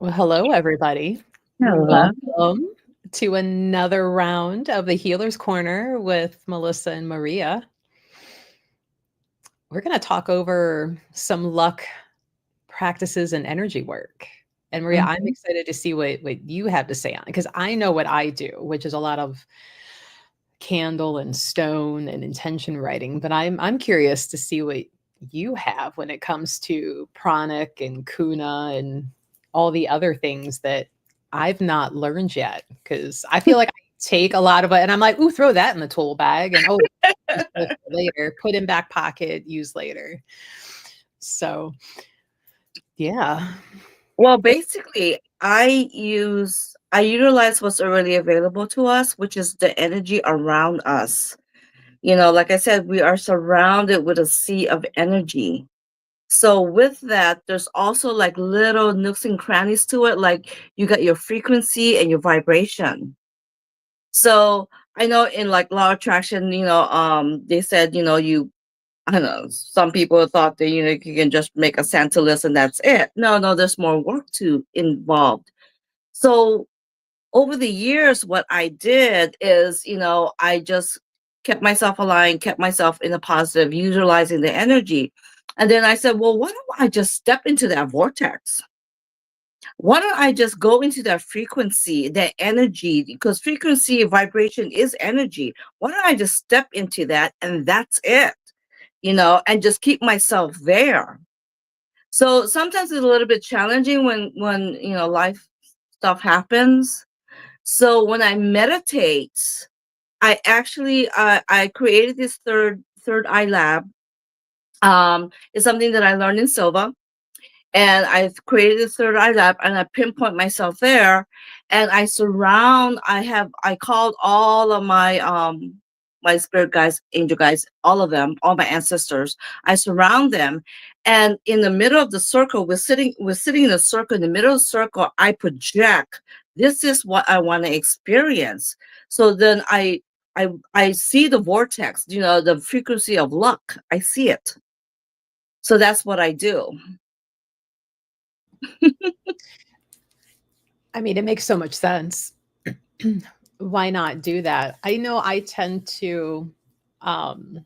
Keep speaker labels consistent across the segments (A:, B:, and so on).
A: Well, hello, everybody.
B: Hello.
A: Welcome to another round of the Healer's Corner with Melissa and Maria. We're going to talk over some luck practices and energy work. And Maria, I'm
B: Mhm.
A: excited to see what you have to say on it because I know what I do, which is a lot of candle and stone and intention writing. But I'm curious to see what you have when it comes to pranic and kuna and all the other things that I've not learned yet. Because I feel like I take a lot of it and I'm like, ooh, throw that in the tool bag and oh, use this for later, put in back pocket, use later. So yeah.
B: Well, basically, I utilize what's already available to us, which is the energy around us. Like I said, we are surrounded with a sea of energy. So with that, there's also like little nooks and crannies to it, like you got your frequency and your vibration. So I know in like law of attraction, they said, I don't know. Some people thought that you can just make a Santa list and that's it. No, no, there's more work to involved. So over the years, what I did is, I just kept myself aligned, kept myself in a positive, utilizing the energy. And then I said, well, why don't I just step into that vortex? Why don't I just go into that frequency, that energy? Because frequency, vibration is energy. Why don't I just step into that and that's it? And just keep myself there. So sometimes it's a little bit challenging when life stuff happens. So when I meditate, I created this third eye lab. It's something that I learned in Silva, and I've created a third eye lab, and I pinpoint myself there, and I called all of my spirit guides, angel guides, all of them, all my ancestors. I surround them, and in the middle of the circle, we're sitting in a circle. In the middle of the circle, I project, this is what I want to experience. So then I see the vortex, the frequency of luck. I see it. So that's what I do.
A: I mean, it makes so much sense. Why not do that? I know I tend to um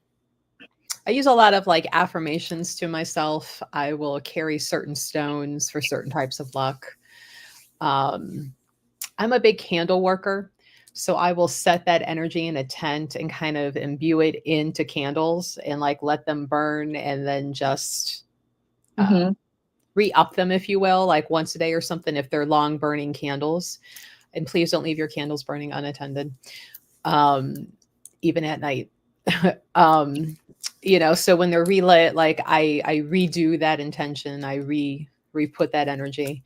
A: I use a lot of like affirmations to myself. I will carry certain stones for certain types of luck. Um I'm a big candle worker, so I will set that energy in a tent and kind of imbue it into candles and like let them burn and then just uh,
B: Mhm.
A: re-up them, if you will, like once a day or something if they're long burning candles. And please don't leave your candles burning unattended, um, even at night. um, so when they're relit, like I redo that intention, I re-put that energy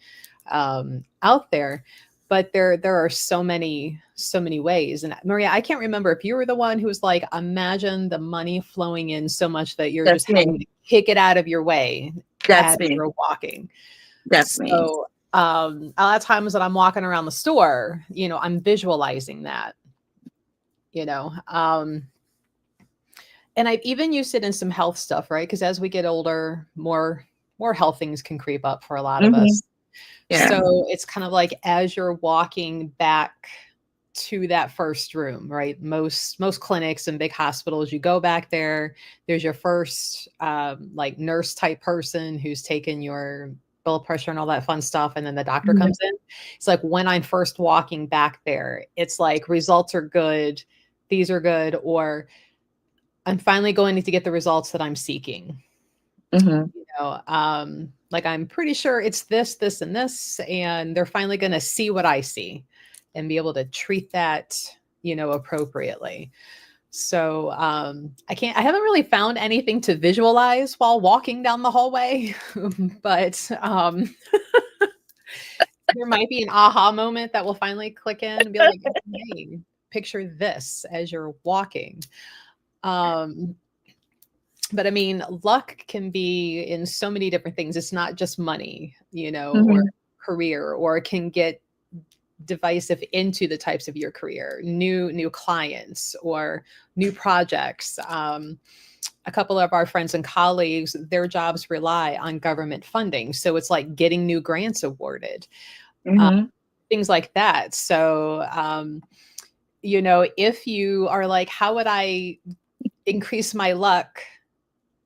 A: out there. But there are so many ways. And Maria, I can't remember if you were the one who was like, imagine the money flowing in so much that you're just
B: That's
A: having
B: me.
A: to kick it out of your way as
B: That's me.
A: you're walking.
B: That's me.
A: So a lot of times when I'm walking around the store, I'm visualizing that, you know. And I've even used it in some health stuff, right? Because as we get older, more health things can creep up for a lot of
B: Mhm.
A: us.
B: Yeah.
A: So it's kind of like as you're walking back to that first room, right? Most clinics and big hospitals, you go back there. There's your first like nurse type person who's taken your blood pressure and all that fun stuff, and then the doctor
B: Mhm.
A: comes in. It's like when I'm first walking back there, it's like results are good, these are good, or I'm finally going to get the results that I'm seeking.
B: Mhm.
A: Like I'm pretty sure it's this, this, and this, and they're finally going to see what I see and be able to treat that, appropriately. So I haven't really found anything to visualize while walking down the hallway, but there might be an aha moment that will finally click in and be like, hey, picture this as you're walking. Um, but I mean, luck can be in so many different things. It's not just money, or
B: Mhm.
A: career, or it can get divisive into the types of your career, new clients or new projects. A couple of our friends and colleagues, their jobs rely on government funding, so it's like getting new grants awarded, uh,
B: Mm-hmm.
A: things like that. So if you are like, how would I increase my luck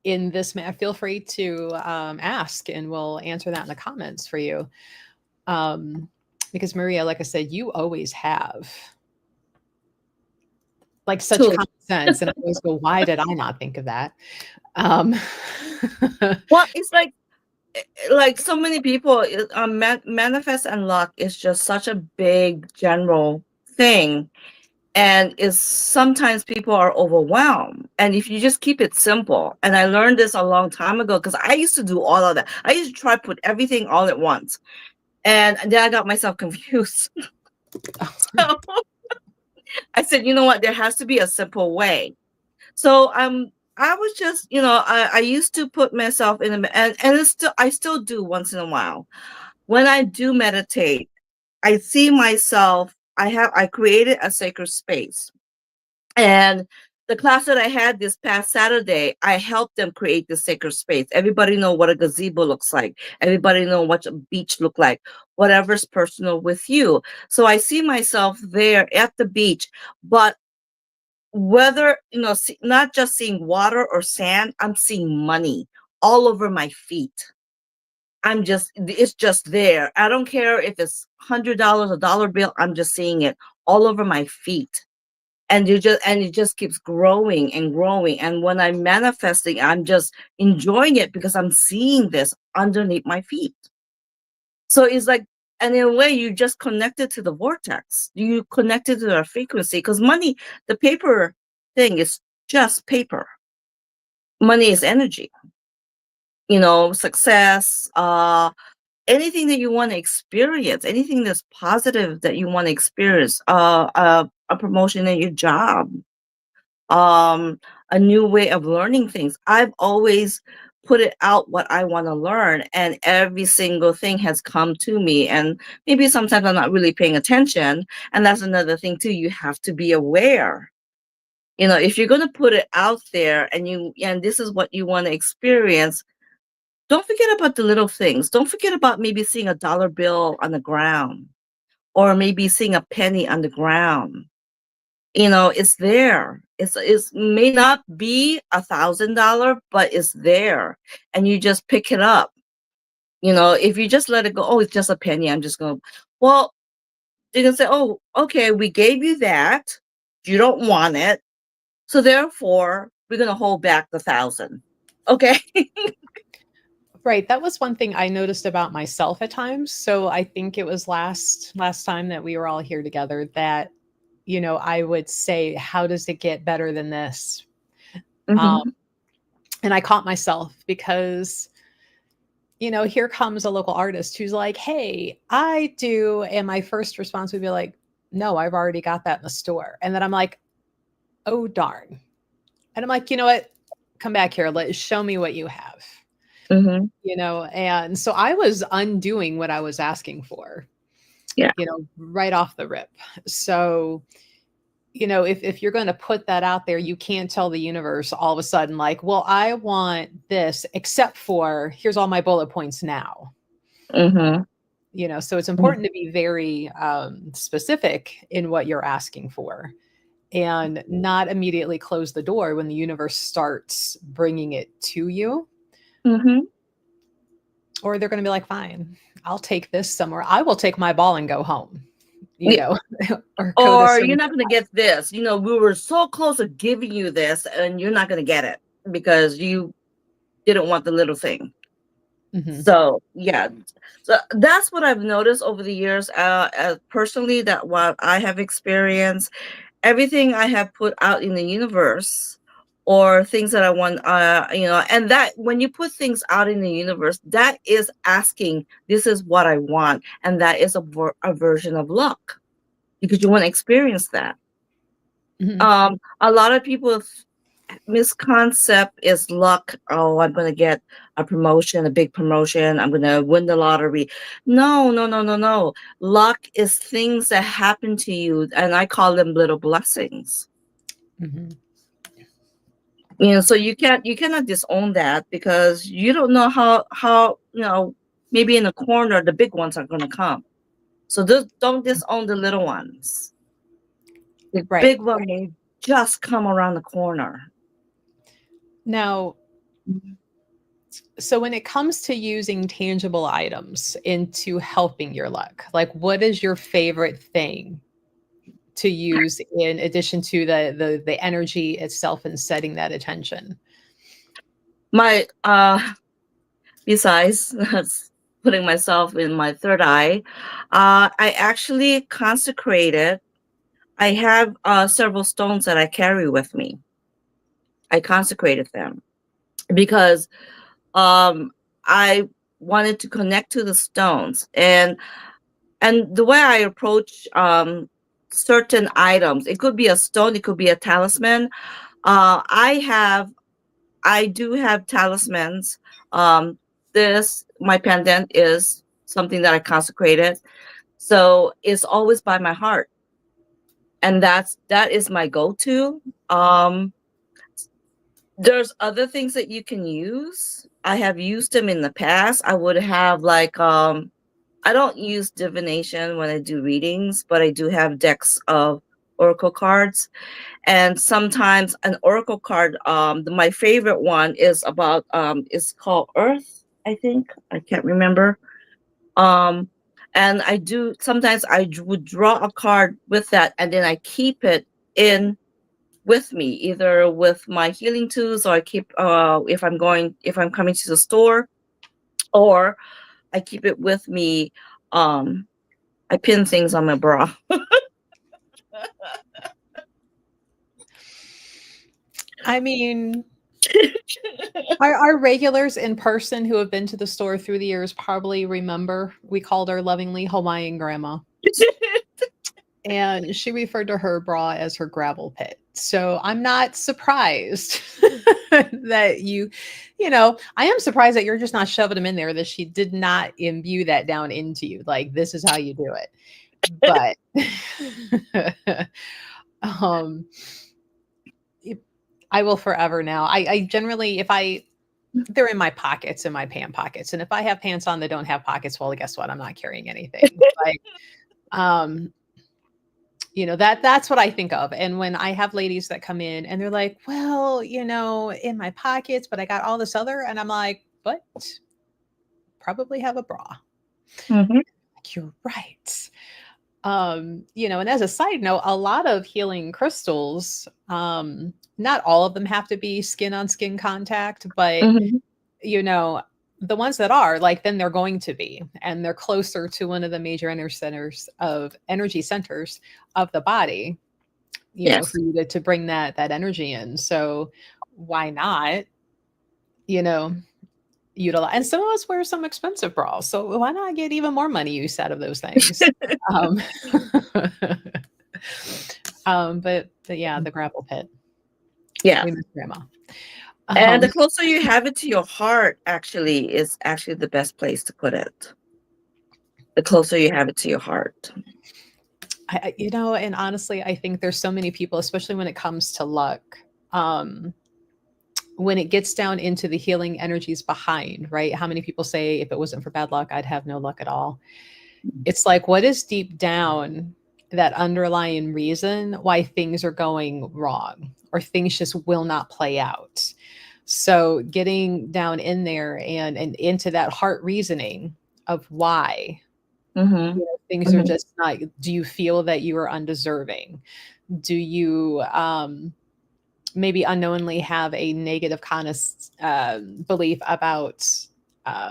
A: in this feel free to ask, and we'll answer that in the comments for you. Because Maria, like I said, you always have like such
B: Totally.
A: common sense, and I always go, why did I not think of that? Um,
B: Well, it's like so many people, manifest and luck is just such a big general thing, and is sometimes people are overwhelmed. And if you just keep it simple, and I learned this a long time ago because I used to do all of that. I used to try to put everything all at once, and then I got myself confused. So I said, you know what? There has to be a simple way. So I was just, I used to put myself in and I still do once in a while. When I do meditate, I see myself, I created a sacred space. And the class that I had this past Saturday, I helped them create the sacred space. Everybody know what a gazebo looks like. Everybody know what a beach look like. Whatever's personal with you. So I see myself there at the beach, but whether not just seeing water or sand, I'm seeing money all over my feet. It's just there. I don't care if it's $100, a dollar bill. I'm just seeing it all over my feet. And it just keeps growing and growing. And when I'm manifesting, I'm just enjoying it because I'm seeing this underneath my feet. So it's like, and in a way, you just connected to the vortex. You connected to the frequency, because money, the paper thing is just paper. Money is energy. Success, anything that you want to experience, anything that's positive that you want to experience, a promotion in your job, um, a new way of learning things. I've always put it out what I want to learn, and every single thing has come to me. And maybe sometimes I'm not really paying attention, and that's another thing too. You have to be aware. If you're going to put it out there, and this is what you want to experience, don't forget about the little things. Don't forget about maybe seeing a dollar bill on the ground, or maybe seeing a penny on the ground. It's there. It's may not be $1,000, but it's there, and you just pick it up. If you just let it go, oh, it's just a penny, I'm just gonna. Well, you can say, oh, okay, we gave you that. You don't want it, so therefore we're gonna hold back the 1,000. Okay.
A: right. That was one thing I noticed about myself at times. So I think it was last time that we were all here together that I would say, how does it get better than this? Um,
B: Mm-hmm.
A: and I caught myself because, here comes a local artist who's like, hey, I do. And my first response would be like, no, I've already got that in the store. And then I'm like, oh, darn. And I'm like, you know what? Come back here. Show me what you have.
B: Mm-hmm.
A: And so I was undoing what I was asking for,
B: Yeah.
A: right off the rip. So, if you're going to put that out there, you can't tell the universe all of a sudden, like, well, I want this, except for here's all my bullet points now.
B: Mm-hmm.
A: So it's important to be very specific in what you're asking for, and not immediately close the door when the universe starts bringing it to you.
B: Mm-hmm.
A: Or they're going to be like, fine, I'll take this somewhere. I will take my ball and go home,
B: Yeah.
A: or go to
B: Or
A: some.
B: you're not going to get this. We were so close to giving you this, and you're not going to get it because you didn't want the little thing.
A: Mhm.
B: So yeah, so that's what I've noticed over the years. Personally, that what I have experienced, everything I have put out in the universe, or things that I want, and that when you put things out in the universe, that is asking, this is what I want, and that is a version of luck, because you want to experience that.
A: Mhm.
B: A lot of people misconcept is luck. Oh, I'm going to get a promotion, a big promotion. I'm going to win the lottery. No, no, no, no, no. Luck is things that happen to you, and I call them little blessings.
A: Mhm.
B: So you cannot disown that because you don't know how maybe in the corner the big ones are going to come. So don't disown the little ones. The
A: Right.
B: big one may just come around the corner.
A: Now, so when it comes to using tangible items into helping your luck, like what is your favorite thing to use in addition to the energy itself and setting that attention?
B: My besides putting myself in my third eye, I actually consecrated. I have several stones that I carry with me. I consecrated them because I wanted to connect to the stones, and the way I approach certain items, it could be a stone, it could be a talisman. I do have talismans. This my pendant is something that I consecrated, so it's always by my heart, and that is my go-to. There's other things that you can use. I have used them in the past. I would have like I don't use divination when I do readings, but I do have decks of oracle cards. And sometimes an oracle card, my favorite one is about it's called Earth, I think. I can't remember. Um and I do sometimes would draw a card with that, and then I keep it in with me, either with my healing tools, or I keep if I'm coming to the store, or I keep it with me. um I pin things on my bra.
A: I mean, our regulars in person who have been to the store through the years probably remember we called her lovingly Hawaiian grandma. And she referred to her bra as her gravel pit. So I'm not surprised that I am surprised that you're just not shoving them in there, that she did not imbue that down into you. Like, this is how you do it. But um, I will forever now. I generally, if they're in my pockets, in my pant pockets. And if I have pants on that don't have pockets, well, guess what? I'm not carrying anything. Like, um, that's what I think of. And when I have ladies that come in and they're like, well, in my pockets, but I got all this other, and I'm like, but probably have a bra.
B: Hmm.
A: Like, you're right. And as a side note, a lot of healing crystals, not all of them have to be skin on skin contact, but
B: Hmm.
A: you know, the ones that are, like, then they're going to be, and they're closer to one of the major energy centers of the body,
B: Yes.
A: for you to bring that energy in. So why not, you know, utilize, and some of us wear some expensive bras. So why not get even more money use out of those things? Um, but yeah, the gravel pit.
B: Yeah.
A: We miss grandma.
B: And
A: Um,
B: the closer you have it to your heart, actually, is actually the best place to put it. The closer you have it to your heart.
A: and honestly, I think there's so many people, especially when it comes to luck, um, when it gets down into the healing energies behind, right? How many people say, if it wasn't for bad luck, I'd have no luck at all? It's like, what is deep down that underlying reason why things are going wrong or things just will not play out? So getting down in there and into that heart reasoning of why
B: Hmm.
A: things are
B: Hmm.
A: just not. Do you feel that you are undeserving? Do you maybe unknowingly have a negative kind of belief about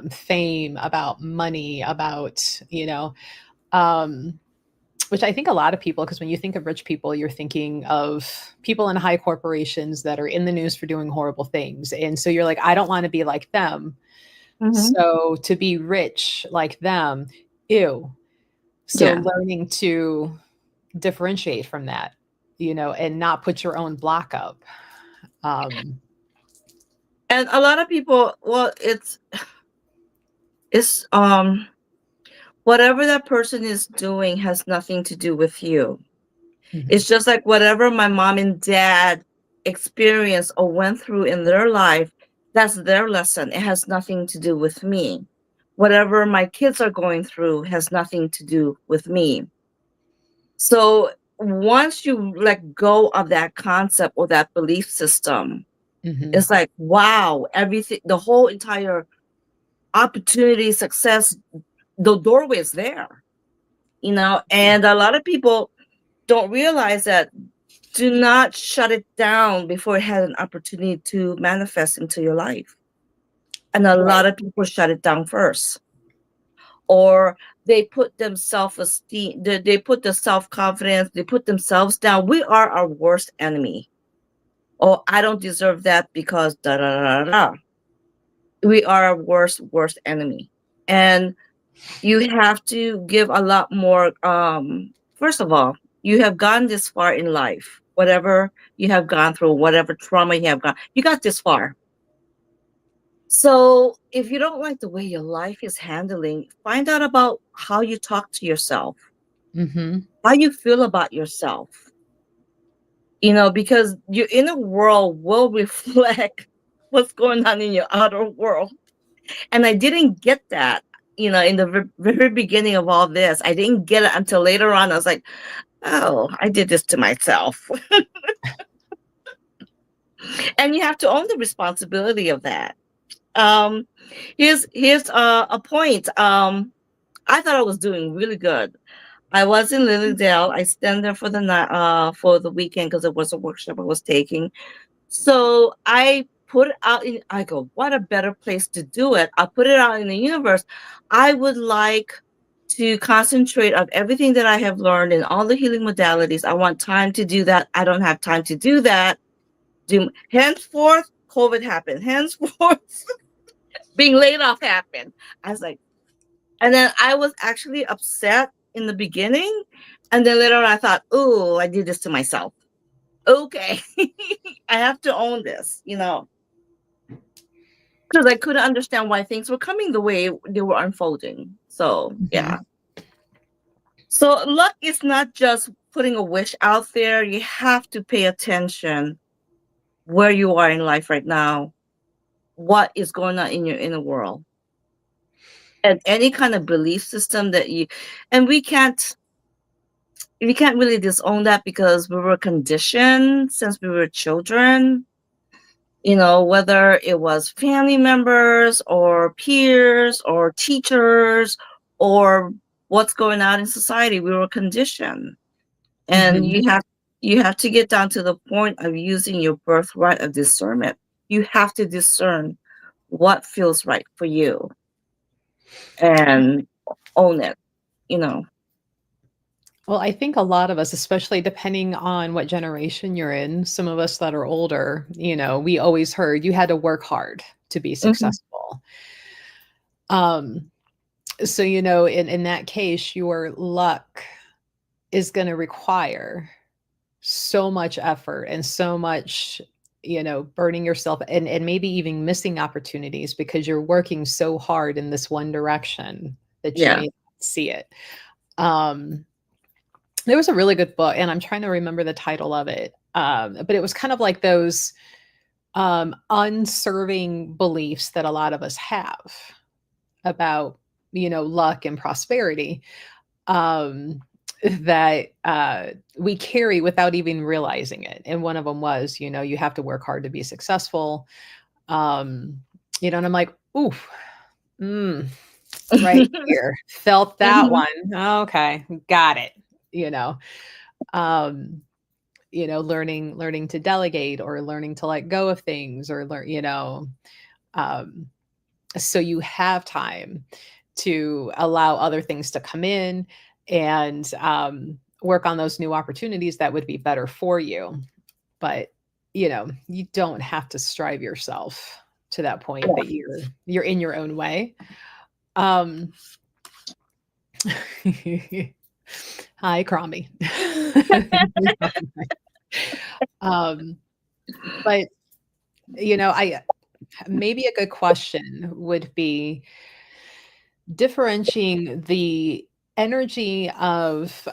A: fame, about money, about um, which I think a lot of people, because when you think of rich people, you're thinking of people in high corporations that are in the news for doing horrible things. And so you're like, I don't want to be like them.
B: Hmm.
A: So to be rich like them, ew. So
B: Yeah.
A: learning to differentiate from that, and not put your own block up. Um,
B: And a lot of people, well, it's whatever that person is doing has nothing to do with you.
A: mhm,
B: It's just like whatever my mom and dad experienced or went through in their life, that's their lesson. It has nothing to do with me. Whatever my kids are going through has nothing to do with me. So once you let go of that concept or that belief system,
A: mhm,
B: it's like, wow, everything, the whole entire opportunity, success, the doorway is there, and a lot of people don't realize that. Do not shut it down before it has an opportunity to manifest into your life. And a
A: right.
B: lot of people shut it down first, or they put them self-esteem, they put the self-confidence, they put themselves down. We are our worst enemy. Oh, I don't deserve that because da da da da. Da. We are our worst enemy. And you have to give a lot more. First of all, you have gone this far in life. Whatever you have gone through, whatever trauma you have gone, you got this far. So if you don't like the way your life is handling, find out about how you talk to yourself,
A: Mhm.
B: how you feel about yourself. Because your inner world will reflect what's going on in your outer world. And I didn't get that, in the very beginning of all this. I didn't get it until later on. I was like, oh, I did this to myself. And you have to own the responsibility of that. Um, here's a point. I thought I was doing really good. I was in Lilydale. I stayed there for the night, for the weekend because it was a workshop I was taking. So I put it out in, I go, what a better place to do it. I'll put it out in the universe. I would like to concentrate on everything that I have learned in all the healing modalities. I want time to do that. I don't have time to do that. Henceforth, COVID happened. Henceforth, being laid off happened. I was like, and then I was actually upset in the beginning. And then later on, I thought, oh, I did this to myself. Okay. I have to own this, because I couldn't understand why things were coming the way they were unfolding. So, yeah.
A: Mhm.
B: So, luck is not just putting a wish out there. You have to pay attention where you are in life right now, what is going on in your inner world, and any kind of belief system and we can't really disown that because we were conditioned since we were children, whether it was family members or peers or teachers or what's going on in society. We were conditioned. And
A: Mhm.
B: you have to get down to the point of using your birthright of discernment. You have to discern what feels right for you and own it, you know.
A: Well, I think a lot of us, especially depending on what generation you're in, some of us that are older, we always heard you had to work hard to be
B: Mhm.
A: successful. Um, so, in that case, your luck is going to require so much effort and so much, burning yourself and maybe even missing opportunities because you're working so hard in this one direction that you
B: Yeah.
A: may not see it. Um, there was a really good book, and I'm trying to remember the title of it. But it was kind of like those unserving beliefs that a lot of us have about, luck and prosperity, um, that we carry without even realizing it. And one of them was, you have to work hard to be successful. Um, and I'm like, ooh, mm, right here, felt that
B: Mhm.
A: one. Okay, got it. You know, um, learning to delegate or learning to let go of things or um, so you have time to allow other things to come in and work on those new opportunities that would be better for you. But you don't have to strive yourself to that point that you're in your own way. Um, hi, Cromie. um, but I maybe a good question would be differentiating the energy of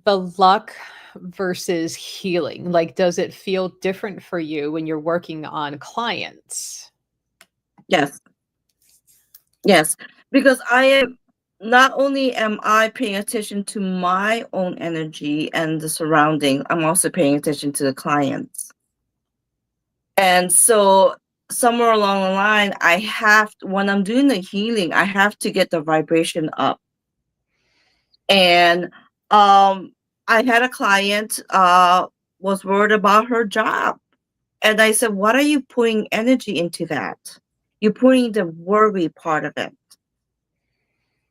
A: the luck versus healing. Like, does it feel different for you when you're working on clients?
B: Yes, yes, because I am not only am I paying attention to my own energy and the surrounding, I'm also paying attention to the clients. And so somewhere along the line, when I'm doing the healing, I have to get the vibration up. And I had a client was worried about her job. And I said, what are you putting energy into that? You're putting the worry part of it.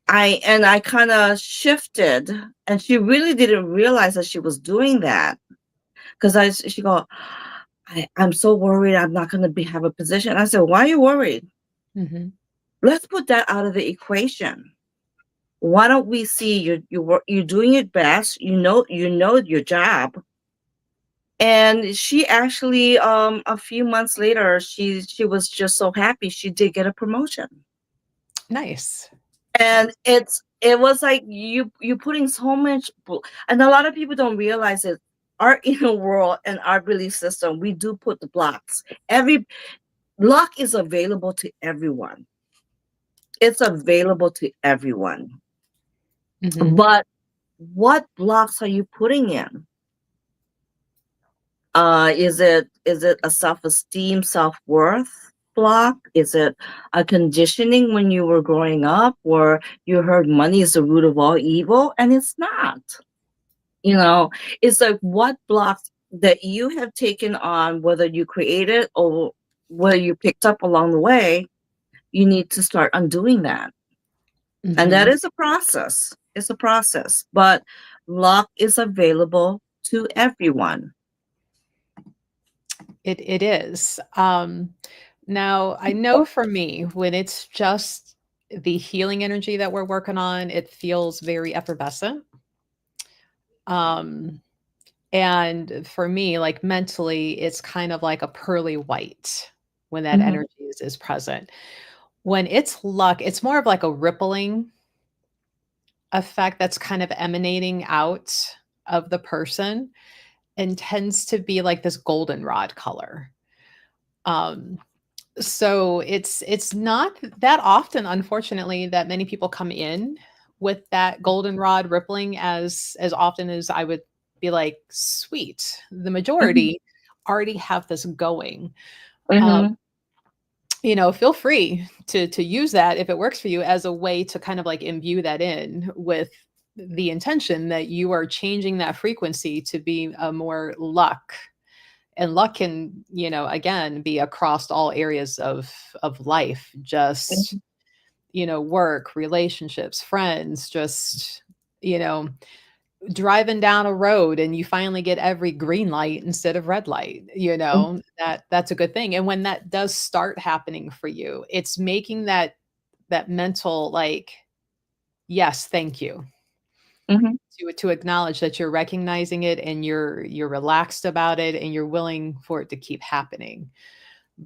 B: I kind of shifted, and she really didn't realize that she was doing that because she go, I'm so worried I'm not going to have a position. I said, why are you worried?
A: Mhm.
B: Let's put that out of the equation. Why don't we see you're doing it best? You know your job. And she actually, a few months later, she was just so happy she did get a promotion.
A: Nice.
B: And it was like you putting so much, and a lot of people don't realize it. Our inner world and our belief system, we do put the blocks. Every block is available to everyone. It's available to everyone.
A: Mhm.
B: But what blocks are you putting in? Is it a self-esteem, self-worth block? Is it a conditioning when you were growing up where you heard money is the root of all evil? And it's not. You know, it's like what blocks that you have taken on, whether you created or whether you picked up along the way, you need to start undoing that. And that
A: Mhm.
B: is a process. It's a process, but luck is available to everyone.
A: It is. Now I know for me, when it's just the healing energy that we're working on, it feels very effervescent. Um, and for me, like mentally, it's kind of like a pearly white when that
B: Mhm,
A: energy is present. When it's luck, it's more of like a rippling effect that's kind of emanating out of the person and tends to be like this goldenrod color. Um, so it's not that often, unfortunately, that many people come in with that goldenrod rippling as often as I would be like, sweet. The
B: mhm,
A: majority already have this going. Um,
B: mhm,
A: feel free to use that if it works for you as a way to kind of like imbue that in with the intention that you are changing that frequency to be a more luck, and luck can, again, be across all areas of life, just,
B: mhm,
A: work, relationships, friends, just, you know driving down a road and you finally get every green light instead of red light, that's a good thing. And when that does start happening for you, it's making that mental, like, yes, thank you,
B: mhm,
A: to acknowledge that you're recognizing it and you're relaxed about it and you're willing for it to keep happening.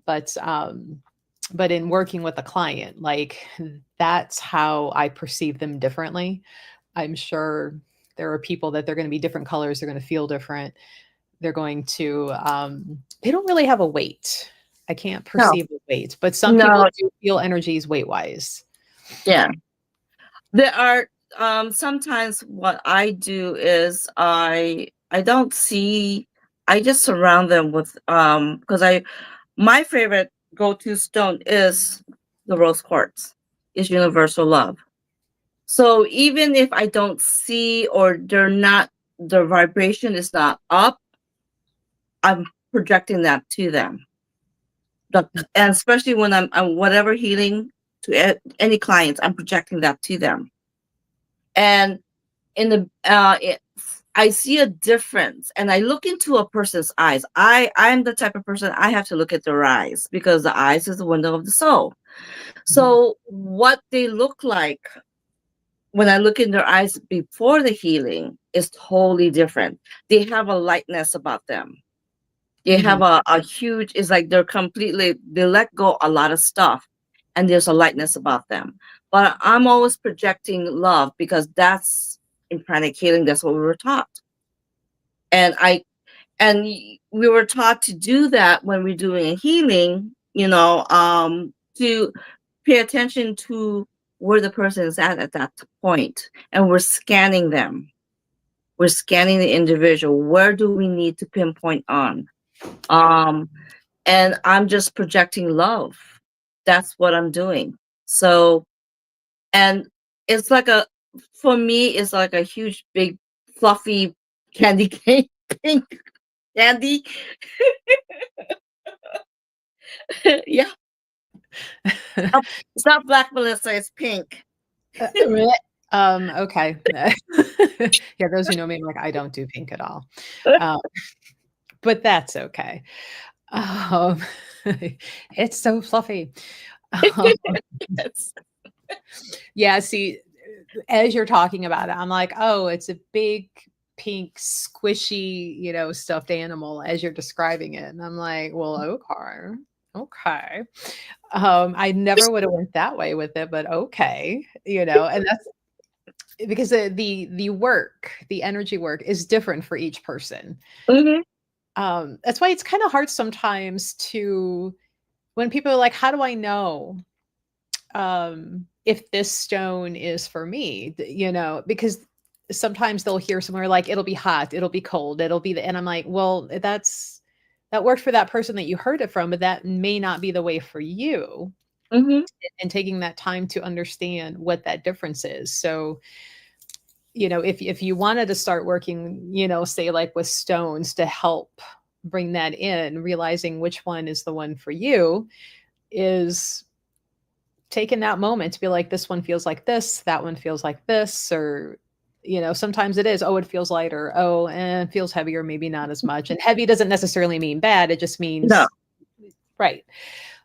A: But in working with a client, like, that's how I perceive them differently. I'm sure there are people that they're going to be different colors, they're going to feel different. They're going to they don't really have a weight. I can't
B: no,
A: perceive a weight, but some people
B: no,
A: do feel energies weight wise.
B: yeah. There are sometimes what I do is I don't see, I just surround them with because I my favorite go-to stone is the rose quartz. Is universal love. So even if I don't see or the vibration is not up, I'm projecting that to them. And especially when I'm whatever healing to any clients, I'm projecting that to them. And in the I see a difference, and I look into a person's eyes. I'm the type of person, I have to look at their eyes because the eyes is the window of the soul.
A: Mhm.
B: So what they look like when I look in their eyes before the healing is totally different. They have a lightness about them. They have
A: Mhm.
B: a huge, it's like they let go a lot of stuff and there's a lightness about them. But I'm always projecting love because that's in pranic healing, that's what we were taught. And we were taught to do that when we're doing a healing, to pay attention to where the person is at that point. And we're scanning them. We're scanning the individual. Where do we need to pinpoint on? Um, and I'm just projecting love. That's what I'm doing. So, and it's like for me, it's like a huge, big, fluffy candy cane, pink candy. Yeah. Oh, it's not black, Melissa, it's pink.
A: Bleh. Okay. Yeah, those who know me, like, I don't do pink at all. Um, but that's okay. Um, it's so fluffy. Um,
B: Yes.
A: yeah, see, as you're talking about it, I'm like, "Oh, it's a big, pink, squishy, stuffed animal," as you're describing it, and I'm like, "Well, okay, okay." I never would have went that way with it, but okay, and that's because the work, the energy work is different for each person.
B: Mhm,
A: That's why it's kind of hard sometimes to when people are like, "How do I know if this stone is for me?" Because sometimes they'll hear somewhere like it'll be hot, it'll be cold, it'll be and I'm like, well, that worked for that person that you heard it from, but that may not be the way for you.
B: mhm,
A: And taking that time to understand what that difference is. So if you wanted to start working, say like with stones to help bring that in, realizing which one is the one for you is taking that moment to be like, this one feels like this, that one feels like this, or sometimes it is, oh, it feels lighter, oh, and it feels heavier, maybe not as much. And heavy doesn't necessarily mean bad, it just
B: no,
A: means right.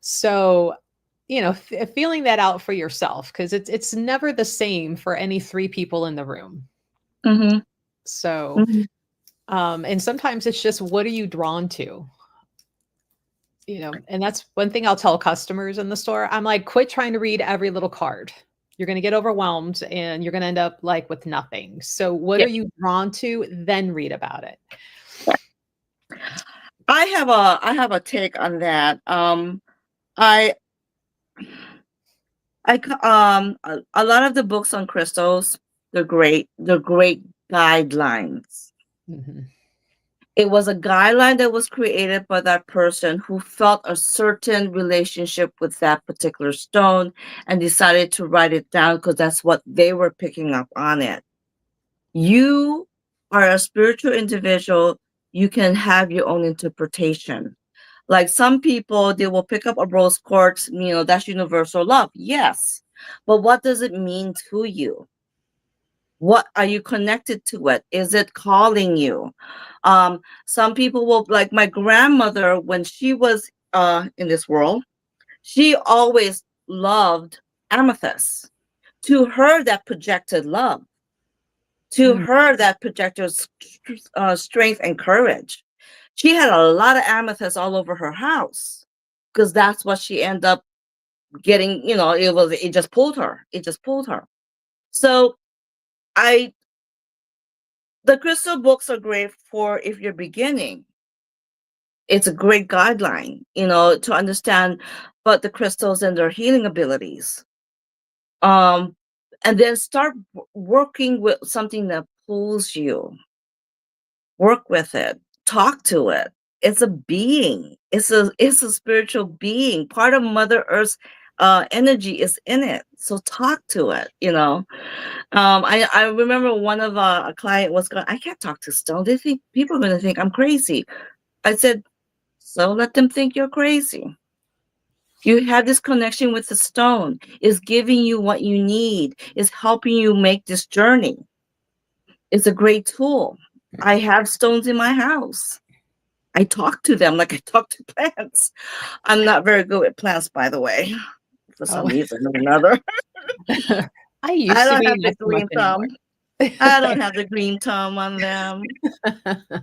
A: So feeling that out for yourself because it's never the same for any three people in the room.
B: mhm,
A: So
B: mhm,
A: and sometimes it's just what are you drawn to? And that's one thing I'll tell customers in the store. I'm like, quit trying to read every little card. You're going to get overwhelmed and you're going to end up like with nothing. So what
B: yeah.
A: are you drawn to? Then read about it.
B: I have a take on that. I a lot of the books on crystals, they're great. They're great guidelines.
A: Mhm.
B: It was a guideline that was created by that person who felt a certain relationship with that particular stone and decided to write it down because that's what they were picking up on it. You are a spiritual individual. You can have your own interpretation. Like some people, they will pick up a rose quartz, that's universal love. Yes. But what does it mean to you? What are you connected to it? Is it calling you? Some people will, like my grandmother, when she was in this world, she always loved amethyst. To her, that projected love. To
A: Mm.
B: her, that projected strength and courage. She had a lot of amethyst all over her house because that's what she ended up getting. It just pulled her. It just pulled her. So I the crystal books are great for if you're beginning. It's a great guideline, to understand about the crystals and their healing abilities. Um, and then start working with something that pulls you. Work with it. Talk to it. It's a being. It's a spiritual being. Part of Mother Earth's energy is in it. So talk to it. I remember one of a client was going, I can't talk to stone. They think people are going to think I'm crazy. I said, so let them think you're crazy. You have this connection with the stone. Is giving you what you need. Is helping you make this journey. It's a great tool. I have stones in my house. I talk to them like I talk to plants. I'm not very good with plants, by the way, for some
A: Oh,
B: reason or another.
A: I
B: I
A: used to
B: don't
A: be,
B: have
A: not
B: the
A: so much
B: green
A: anymore.
B: thumb. I don't have the green thumb on them.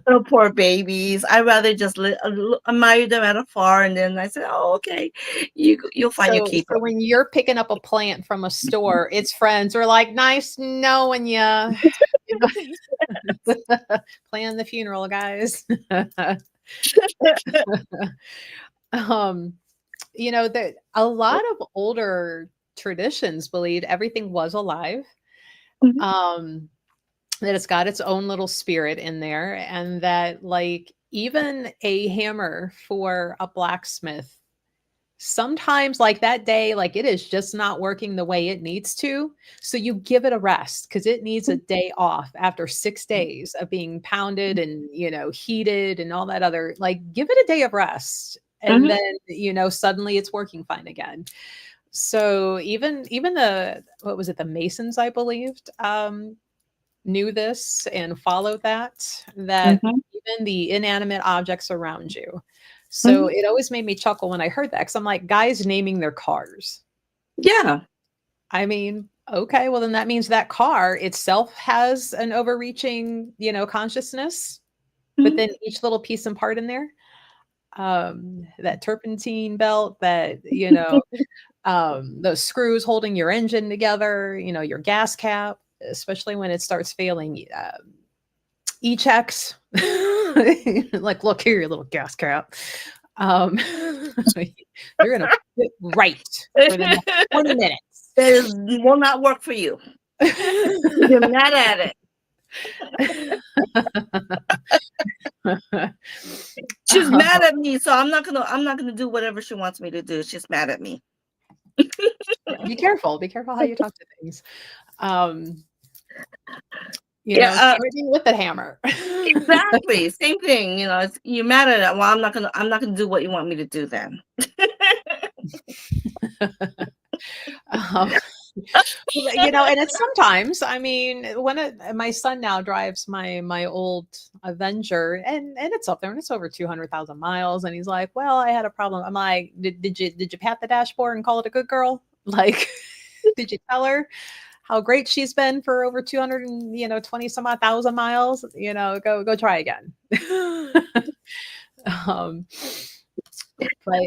B: Little poor babies. I rather just admire them at afar, and then I said, "Oh, okay, you'll find your
A: So,
B: keeper."
A: so when you're picking up a plant from a store, its friends are like, "Nice knowing ya." You know? Plan the funeral, guys. Um, that a lot of older traditions believed everything was alive,
B: Mhm,
A: um, that it's got its own little spirit in there, and that, like, even a hammer for a blacksmith sometimes, like that day, like it is just not working the way it needs to. So you give it a rest because it needs a day off after 6 days of being pounded and, heated and all that other, like, give it a day of rest. And
B: mhm,
A: then, suddenly it's working fine again. So even the, what was it, the Masons, I believed, knew this and followed that
B: mhm,
A: even the inanimate objects around you. So
B: mhm.
A: it always made me chuckle when I heard that because I'm like, guys naming their cars.
B: Yeah.
A: I mean, okay, well then that means that car itself has an overreaching, consciousness, but
B: Mhm.
A: then each little piece and part in there, that turpentine belt, that, those screws holding your engine together, your gas cap, especially when it starts failing, e-checks. Like, look here, you little gas cap. Um, you're gonna fit right for the next 20 minutes.
B: Will not work for you. You're mad at it. She's mad
A: Oh,
B: at me, so I'm not gonna do whatever she wants me to do. She's mad at me.
A: yeah, be careful how you talk to things. Um,
B: Yeah,
A: starting with the hammer.
B: exactly. Same thing. You're mad at it. Well, I'm not gonna do what you want me to do then.
A: Um, well, and it's sometimes, I mean, when my son now drives my old Avenger, and it's up there and it's over 200,000 miles, and he's like, "Well, I had a problem." I'm like, "Did you pat the dashboard and call it a good girl? Like, did you tell her how great she's been for over 200 and 20 some odd thousand miles? Go try again." um, but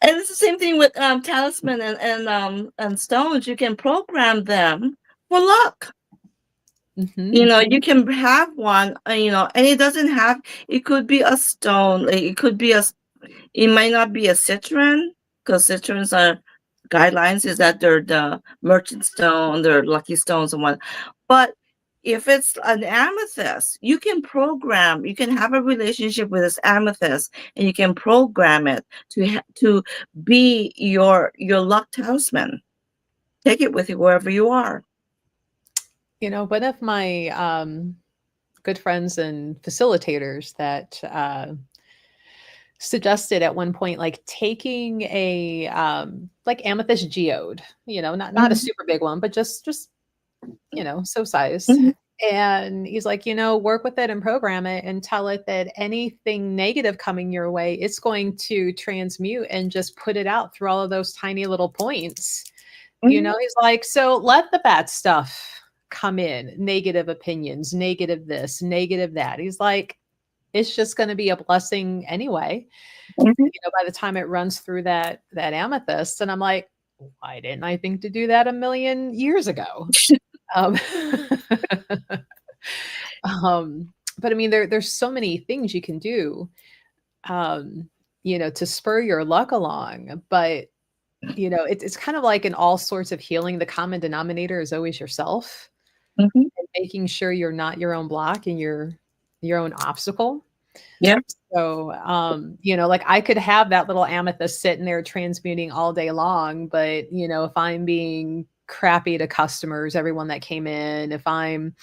B: And it's the same thing with talisman and stones. You can program them for luck.
A: mhm,
B: You can have one, and it doesn't have. It could be a stone. Like, it could be it might not be a citron, because citrons are guidelines is that they're the merchant stone, they're lucky stones and what. But if it's an amethyst, you can have a relationship with this amethyst, and you can program it to be your luck talisman. Take it with you wherever you are.
A: one of my good friends and facilitators that suggested at one point, like, taking a like amethyst geode, not a
B: Mhm,
A: super big one, but just so size.
B: mhm,
A: And he's like, work with it and program it and tell it that anything negative coming your way, it's going to transmute and just put it out through all of those tiny little points.
B: mhm,
A: He's like, so let the bad stuff come in, negative opinions, negative this, negative that. He's like, it's just going to be a blessing anyway,
B: mhm.
A: by the time it runs through that amethyst. And I'm like, why didn't I think to do that a million years ago? Um, but I mean, there's so many things you can do, to spur your luck along. But it's kind of like in all sorts of healing, the common denominator is always yourself,
B: Mhm.
A: and making sure you're not your own block and your own obstacle.
B: Yeah.
A: So, like, I could have that little amethyst sitting there transmuting all day long, but, if I'm being crappy to customers, everyone that came in, if I'm,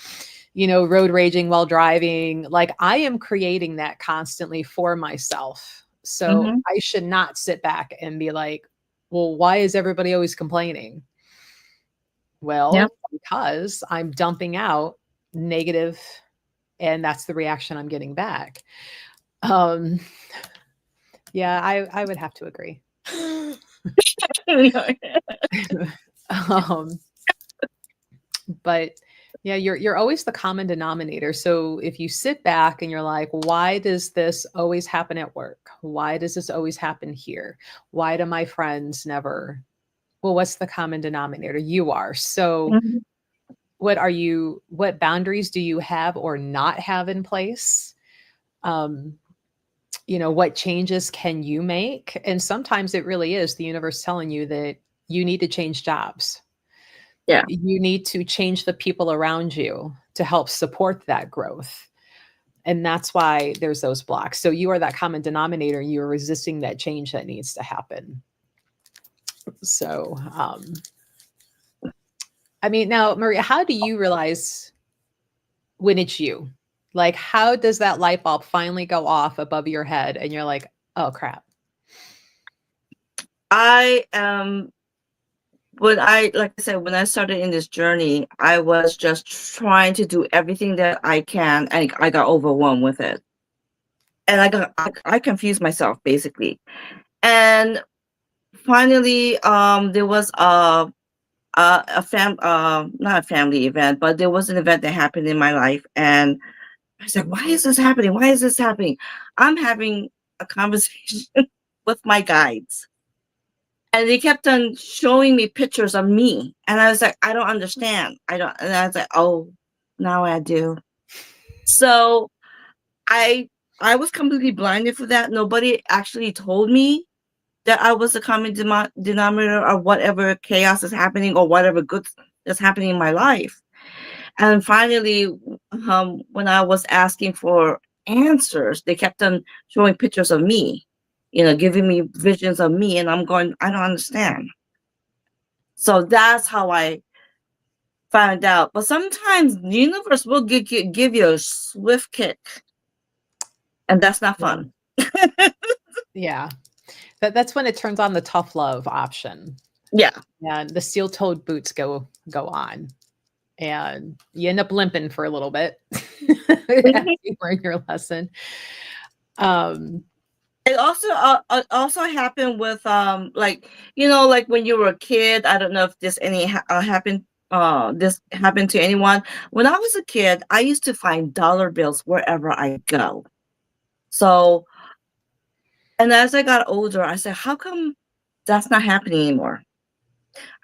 A: road raging while driving, like, I am creating that constantly for myself. So
B: Mhm.
A: I should not sit back and be like, well, why is everybody always complaining?
B: Yeah.
A: Well, because I'm dumping out negative, and that's the reaction I'm getting back. Um, Yeah, I would have to agree. Um, but Yeah, you're always the common denominator. So if you sit back and you're like, why does this always happen at work? Why does this always happen here? Why do my friends never? Well, what's the common denominator? You are. So
B: Mhm.
A: what boundaries do you have or not have in place? Um, what changes can you make? And sometimes it really is the universe telling you that you need to change jobs.
B: Yeah.
A: You need to change the people around you to help support that growth. And that's why there's those blocks. So you are that common denominator. You're resisting that change that needs to happen. So, I mean, now, Maria, how do you realize when it's you? Like, how does that light bulb finally go off above your head and you're like, oh crap?
B: I like I said, when I started in this journey, I was just trying to do everything that I can, and I got overwhelmed with it. And I confused myself basically. And finally, there was not a family event, but there was an event that happened in my life, and I said, "Why is this happening? Why is this happening?" I'm having a conversation with my guides, and they kept on showing me pictures of me, and I was like, "I don't understand. I don't." And I was like, "Oh, now I do." So I I was completely blinded for that. Nobody actually told me that I was the common denominator of whatever chaos is happening or whatever good is happening in my life. And finally, when I was asking for answers, they kept on showing pictures of me, giving me visions of me, and I'm going, I don't understand. So that's how I found out. But sometimes the universe will give you a swift kick, and that's not
A: Yeah.
B: fun.
A: Yeah. That's when it turns on the tough love option.
B: Yeah.
A: And the steel-toed boots go on. And you end up limping for a little bit after
B: Mhm.
A: you learn your lesson. Um,
B: It also happened with like when you were a kid. I don't know if this happened to anyone. When I was a kid, I used to find dollar bills wherever I go. So, and as I got older, I said, how come that's not happening anymore?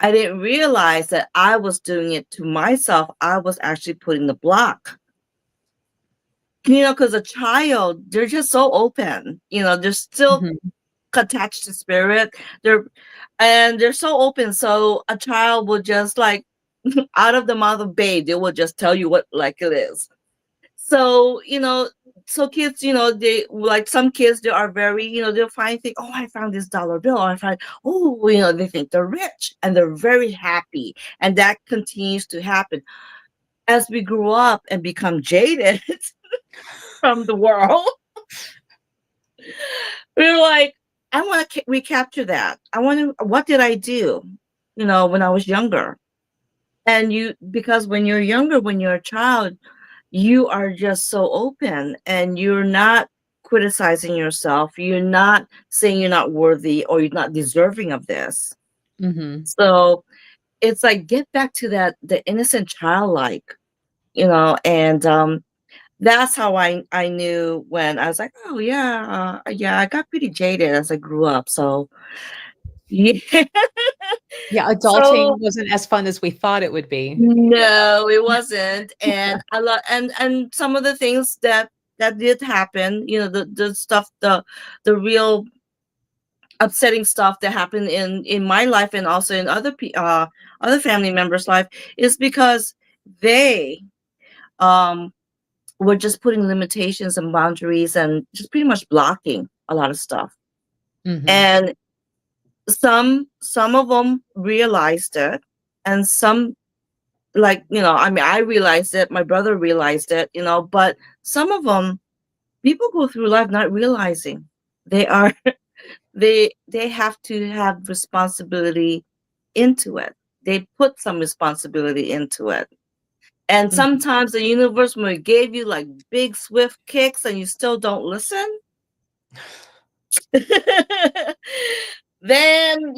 B: I didn't realize that I was doing it to myself. I was actually putting the block. Because a child, they're just so open. They're still
A: mhm.
B: attached to spirit. They're so open. So a child will just like out of the mouth of babe, they will just tell you what like it is. So, so kids, they like some kids, they are very, they'll find things, oh, I found this dollar bill. I find, oh, they think they're rich and they're very happy. And that continues to happen. As we grow up and become jaded from the world, we're like, I want to recapture that. What did I do, when I was younger? And because when you're younger, when you're a child, you are just so open and you're not criticizing yourself. You're not saying you're not worthy or you're not deserving of this.
A: Mhm.
B: So it's like, get back to the innocent childlike, and that's how I knew when I was like, oh yeah, yeah, I got pretty jaded as I grew up. So yeah.
A: Yeah, adulting
B: So
A: wasn't as fun as we thought it would be.
B: no, it wasn't. And a lot and some of the things that did happen, the stuff, the real upsetting stuff that happened in my life and also in other family members' life is because they um were just putting limitations and boundaries and just pretty much blocking a lot of stuff.
A: Mhm.
B: And some of them realized it, and some, like, I mean, I realized it, my brother realized it, but some of them, people go through life not realizing they are they have to have responsibility into it. They put some responsibility into it. And
A: Mhm.
B: sometimes the universe may give you like big swift kicks and you still don't listen. Then,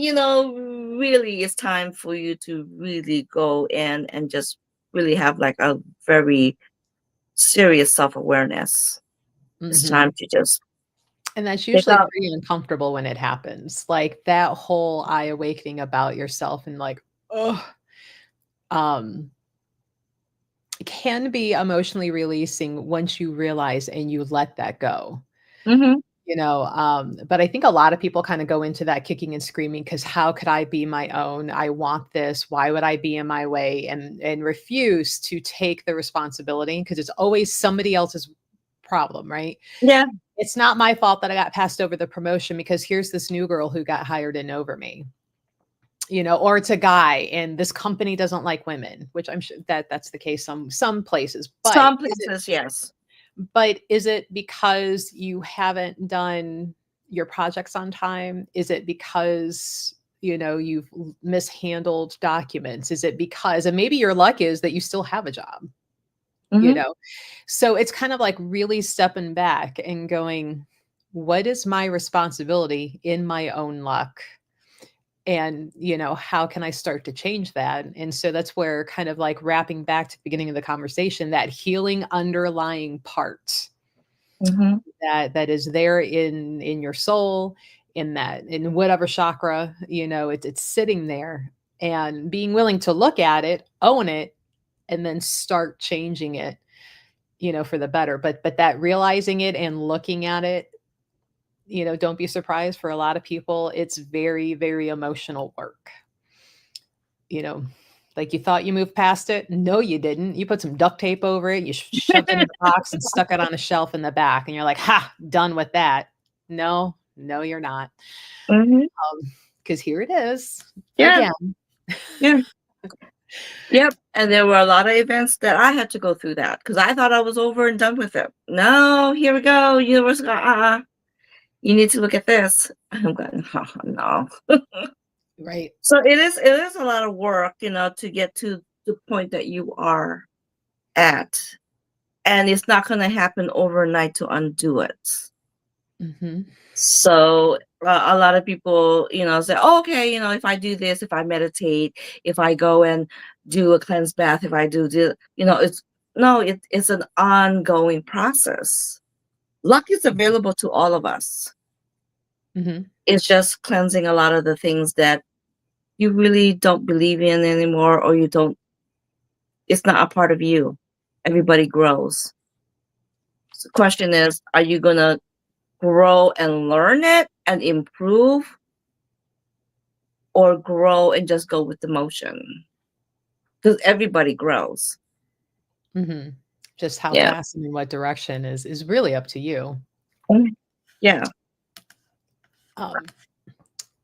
B: really it's time for you to really go in and just really have like a very serious self-awareness. It's
A: Mhm.
B: time to just
A: And that's
B: pick
A: usually
B: up.
A: pretty uncomfortable when it happens. Like that whole eye awakening about yourself and like, oh, um, can be emotionally releasing once you realize and you let that go.
B: Mhm.
A: But I think a lot of people kind of go into that kicking and screaming because how could I be my own? I want this. Why would I be in my way? And refuse to take the responsibility because it's always somebody else's problem, right?
B: Yeah.
A: It's not my fault that I got passed over the promotion because here's this new girl who got hired in over me, or it's a guy and this company doesn't like women, which I'm sure that that's the case some places.
B: Some places, yes.
A: But is it because you haven't done your projects on time? Is it because you've mishandled documents? Is it because, and maybe your luck is that you still have a job, you
B: Mhm.
A: know? So it's kind of like really stepping back and going, what is my responsibility in my own luck? And, how can I start to change that? And so that's where kind of like wrapping back to the beginning of the conversation, that healing underlying part
B: Mhm.
A: that is there in your soul, in whatever chakra, it's sitting there, and being willing to look at it, own it, and then start changing it, for the better. But that realizing it and looking at it, don't be surprised, for a lot of people it's very, very emotional work. you know like, you thought you moved past it. No, you didn't. You put some duct tape over it, you shoved it in a box and stuck it on a shelf in the back, and you're like, ha, done with that. No, no, you're not.
B: Mhm.
A: Because here it is
B: Yeah.
A: again.
B: Yeah. Yep. And there were a lot of events that I had to go through that because I thought I was over and done with it. No, here we go. Universe, you need to look at this. I'm going, oh, no.
A: Right.
B: So it is a lot of work, to get to the point that you are at. And it's not going to happen overnight to undo it.
A: Hmm.
B: So a lot of people, say, oh, okay, if I do this, if I meditate, if I go and do a cleanse bath, if I do this, it's no, it's an ongoing process. Luck is available to all of us.
A: Hmm.
B: It's just cleansing a lot of the things that you really don't believe in anymore, or you don't, it's not a part of you. Everybody grows. So the question is, are you going to grow and learn it and improve, or grow and just go with the motion? Because everybody grows.
A: Hmm. Just how
B: Yeah.
A: fast and in what direction is really up to you.
B: Mm. Yeah.
A: um,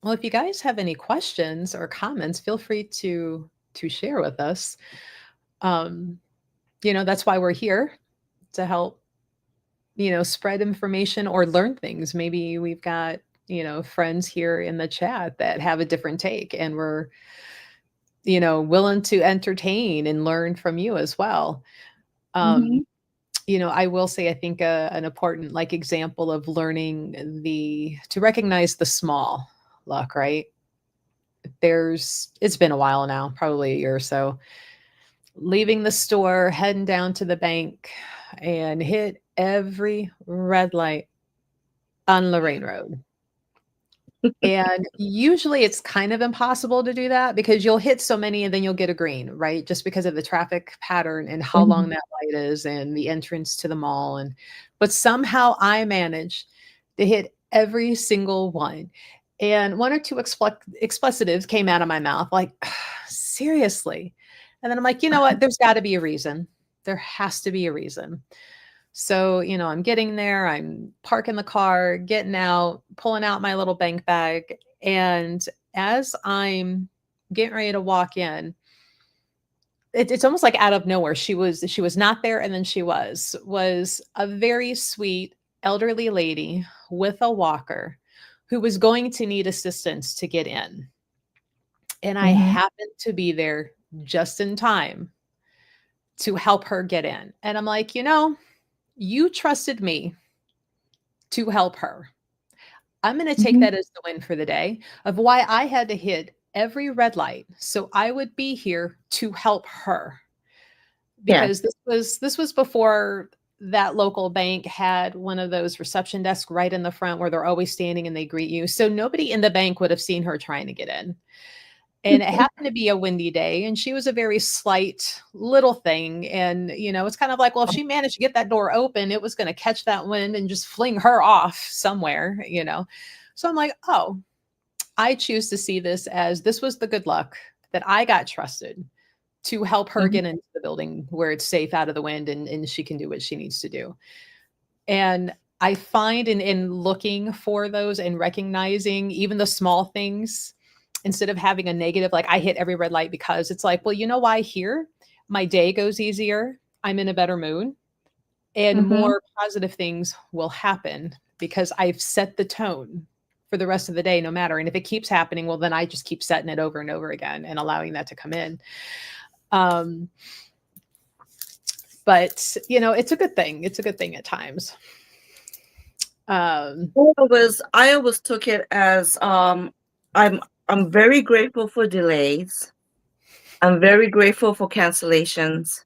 A: well, if you guys have any questions or comments, feel free to share with us. um, that's why we're here, to help spread information or learn things. Maybe we've got, friends here in the chat that have a different take, and we're, willing to entertain and learn from you as well. Um,
B: Mhm.
A: I will say, I think an important like example of learning the to recognize the small luck, right? It's been a while now, probably a year or so, leaving the store, heading down to the bank, and hit every red light on Lorraine Road. And usually it's kind of impossible to do that because you'll hit so many and then you'll get a green, right? Just because of the traffic pattern and how long
B: Mhm.
A: that light is and the entrance to the mall. But somehow I managed to hit every single one. And one or two expletives came out of my mouth, like, seriously. And then I'm like, you know what? There's got to be a reason. There has to be a reason. So, I'm getting there, I'm parking the car, getting out, pulling out my little bank bag. And as I'm getting ready to walk in, it's almost like out of nowhere. She was not there, and then was a very sweet elderly lady with a walker who was going to need assistance to get in. And I
B: Mhm.
A: happened to be there just in time to help her get in. And I'm like, you trusted me to help her. I'm going to take
B: Mhm.
A: that as the win for the day of why I had to hit every red light. So I would be here to help her.
B: Yeah.
A: because this was before that local bank had one of those reception desks right in the front where they're always standing and they greet you. So nobody in the bank would have seen her trying to get in. And it happened to be a windy day, and she was a very slight little thing. And, it's kind of like, well, if she managed to get that door open, it was going to catch that wind and just fling her off somewhere. So I'm like, oh, I choose to see this was the good luck that I got trusted to help her
B: Mhm.
A: get into the building where it's safe out of the wind and she can do what she needs to do. And I find in looking for those and recognizing even the small things, instead of having a negative, like I hit every red light, because it's like, well, you know why here? My day goes easier. I'm in a better mood and
B: Mhm.
A: more positive things will happen because I've set the tone for the rest of the day, no matter. And if it keeps happening, well, then I just keep setting it over and over again and allowing that to come in. Um, but it's a good thing. It's a good thing at times. Um,
B: I always took it as I'm I'm very grateful for delays. I'm very grateful for cancellations.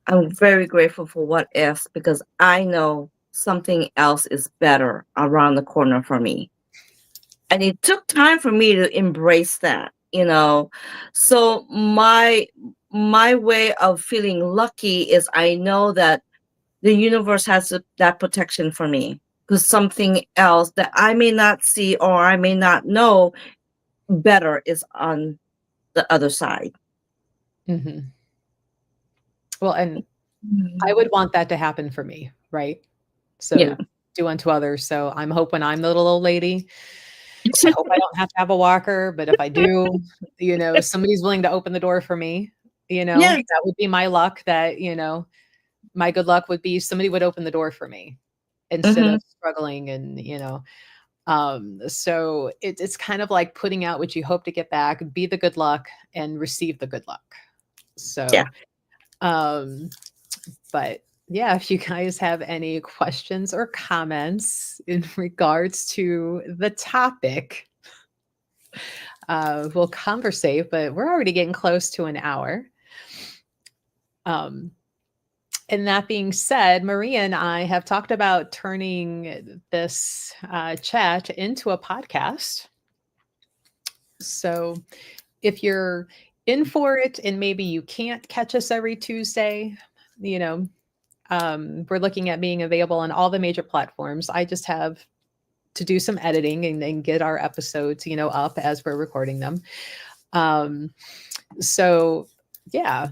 B: I'm very grateful for what ifs because I know something else is better around the corner for me. And it took time for me to embrace that. So my way of feeling lucky is I know that the universe has that protection for me because something else that I may not see or I may not know better is on the other side.
A: mhm. Well, and I
B: Mhm.
A: would want that to happen for me, right?
B: Yeah.
A: So do unto others. So I'm hoping I'm the little old lady. I hope I don't have to have a walker, but if I do, somebody's willing to open the door for me,
B: Yes.
A: that would be my luck my good luck would be somebody would open the door for me instead
B: Hmm.
A: of struggling so it's kind of like putting out what you hope to get back, be the good luck and receive the good luck.
B: Yeah.
A: So, um, but yeah, if you guys have any questions or comments in regards to the topic, we'll conversate, but we're already getting close to an hour. Um, and that being said, Maria and I have talked about turning this chat into a podcast. So if you're in for it and maybe you can't catch us every Tuesday, you know, we're looking at being available on all the major platforms. I just have to do some editing and get our episodes, up as we're recording them. Um, so yeah,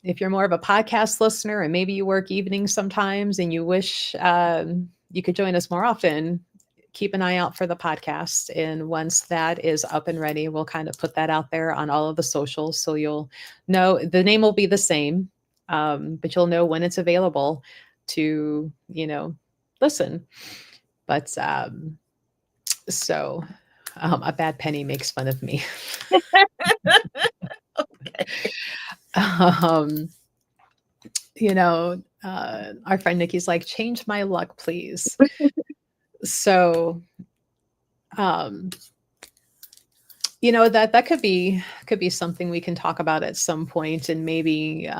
A: if you're more of a podcast listener and maybe you work evenings sometimes and you wish you could join us more often, keep an eye out for the podcast. And once that is up and ready, we'll kind of put that out there on all of the socials. So you'll know the name will be the same, but you'll know when it's available to, listen. But so a bad penny makes fun of me. um, our friend Nikki's like, change my luck, please. So, um, that could be something we can talk about at some point, and maybe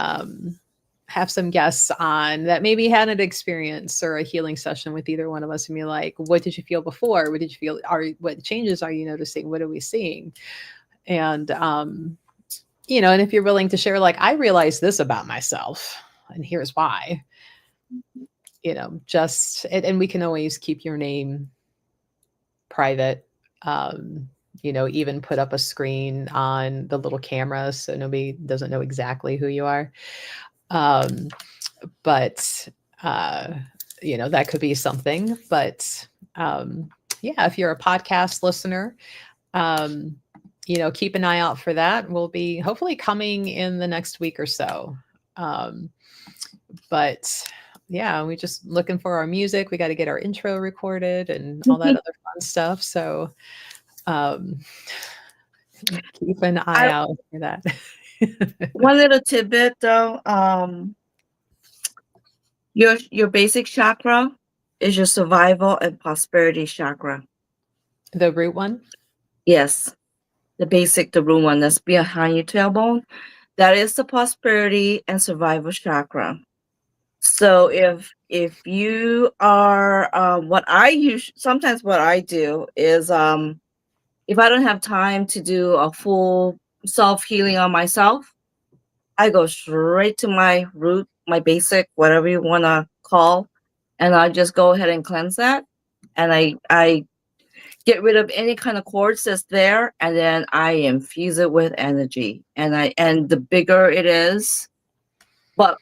A: have some guests on that maybe had an experience or a healing session with either one of us, and be like, what did you feel before? What did you feel? What changes are you noticing? What are we seeing? And and if you're willing to share, like, I realized this about myself, and here's why. And we can always keep your name private. Even put up a screen on the little camera so nobody doesn't know exactly who you are. Um, but that could be something. But yeah, if you're a podcast listener, um, keep an eye out for that. We'll be hopefully coming in the next week or so. Um, but yeah, we just looking for our music. We got to get our intro recorded and all that other fun stuff. So um, keep an eye
B: I
A: out for that.
B: One little tidbit though, your basic chakra is your survival and prosperity chakra.
A: The root one.
B: Yes, the root one that's behind your tailbone. That is the prosperity and survival chakra. So if you are what I use sometimes what I do is if I don't have time to do a full self healing on myself, I go straight to my root, my basic, whatever you want to call, and I just go ahead and cleanse that. And I get rid of any kind of cords that's there, and then I infuse it with energy. And the bigger it is, but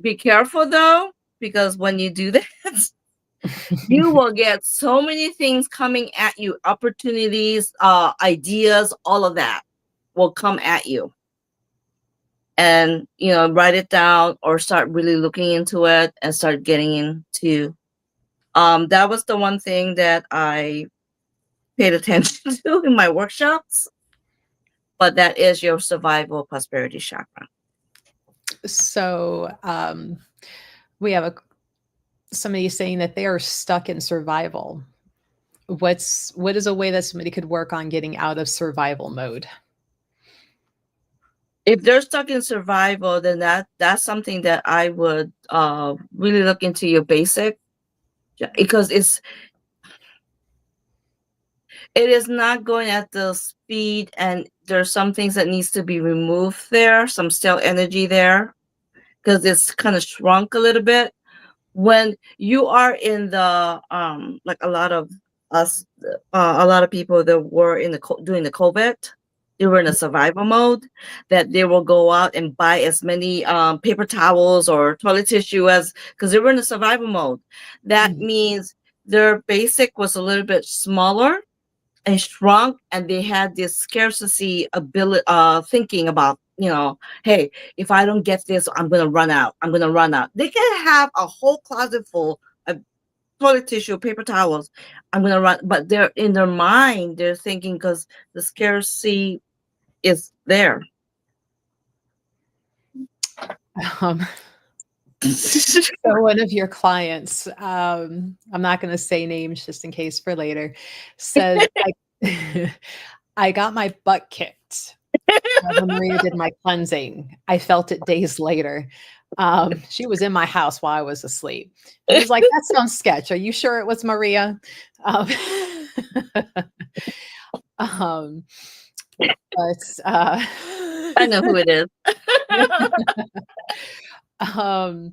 B: be careful though, because when you do that, you will get so many things coming at you, opportunities, ideas, all of that will come at you. And write it down or start really looking into it and start getting into that was the one thing that I paid attention to in my workshops, but that is your survival prosperity chakra.
A: So we have somebody saying that they are stuck in survival. What is a way that somebody could work on getting out of survival mode?
B: If they're stuck in survival, then that's something that I would really look into your basic, because it is not going at the speed, and there's some things that needs to be removed there, some stale energy there, because it's kind of shrunk a little bit. When you are in the like a lot of us, a lot of people that were in during the COVID, they were in a survival mode, that they will go out and buy as many paper towels or toilet tissue as, because they were in a survival mode. That means their basic was a little bit smaller and shrunk, and they had this scarcity ability, thinking about, hey, if I don't get this, I'm gonna run out. They can have a whole closet full of toilet tissue, paper towels. I'm gonna run, but they're in their mind, they're thinking, because the scarcity is there.
A: So one of your clients, I'm not going to say names just in case for later, says, I got my butt kicked when Maria did my cleansing. I felt it days later. She was in my house while I was asleep. He was like, that sounds sketch. Are you sure it was Maria? But
B: I know who it is.
A: And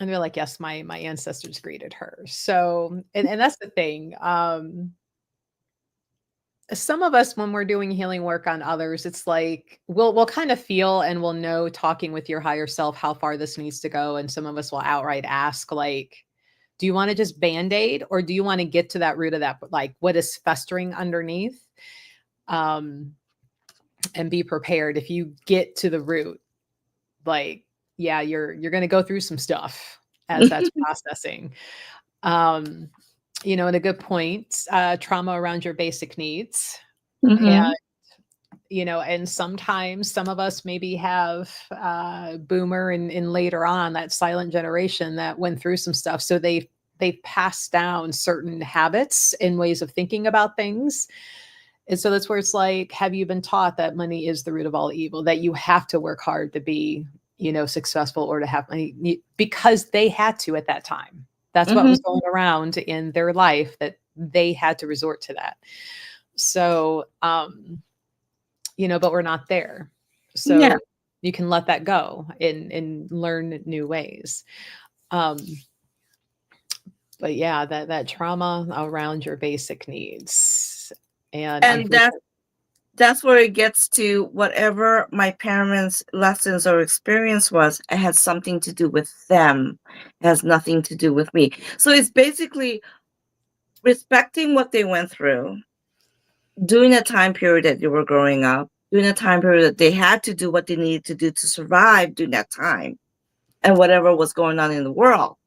A: they're like, yes, my ancestors greeted her. So, and that's the thing. Some of us, when we're doing healing work on others, it's like we'll kind of feel and we'll know, talking with your higher self, how far this needs to go. And some of us will outright ask, like, do you want to just band-aid, or do you want to get to that root of that, like what is festering underneath? And be prepared. If you get to the root, like, yeah, you're going to go through some stuff as that's processing. And a good point, trauma around your basic needs. And, and sometimes some of us maybe have boomer and later on that silent generation that went through some stuff. So they passed down certain habits and ways of thinking about things. And so that's where it's like, have you been taught that money is the root of all evil, that you have to work hard to be, successful or to have money, because they had to at that time. That's what was going around in their life, that they had to resort to that. So, but we're not there. So you can let that go and learn new ways. But yeah, that trauma around your basic needs. And
B: that's where it gets to, whatever my parents' lessons or experience was, it has something to do with them. It has nothing to do with me. So it's basically respecting what they went through during a time period that they were growing up, during a time period that they had to do what they needed to do to survive during that time, and whatever was going on in the world.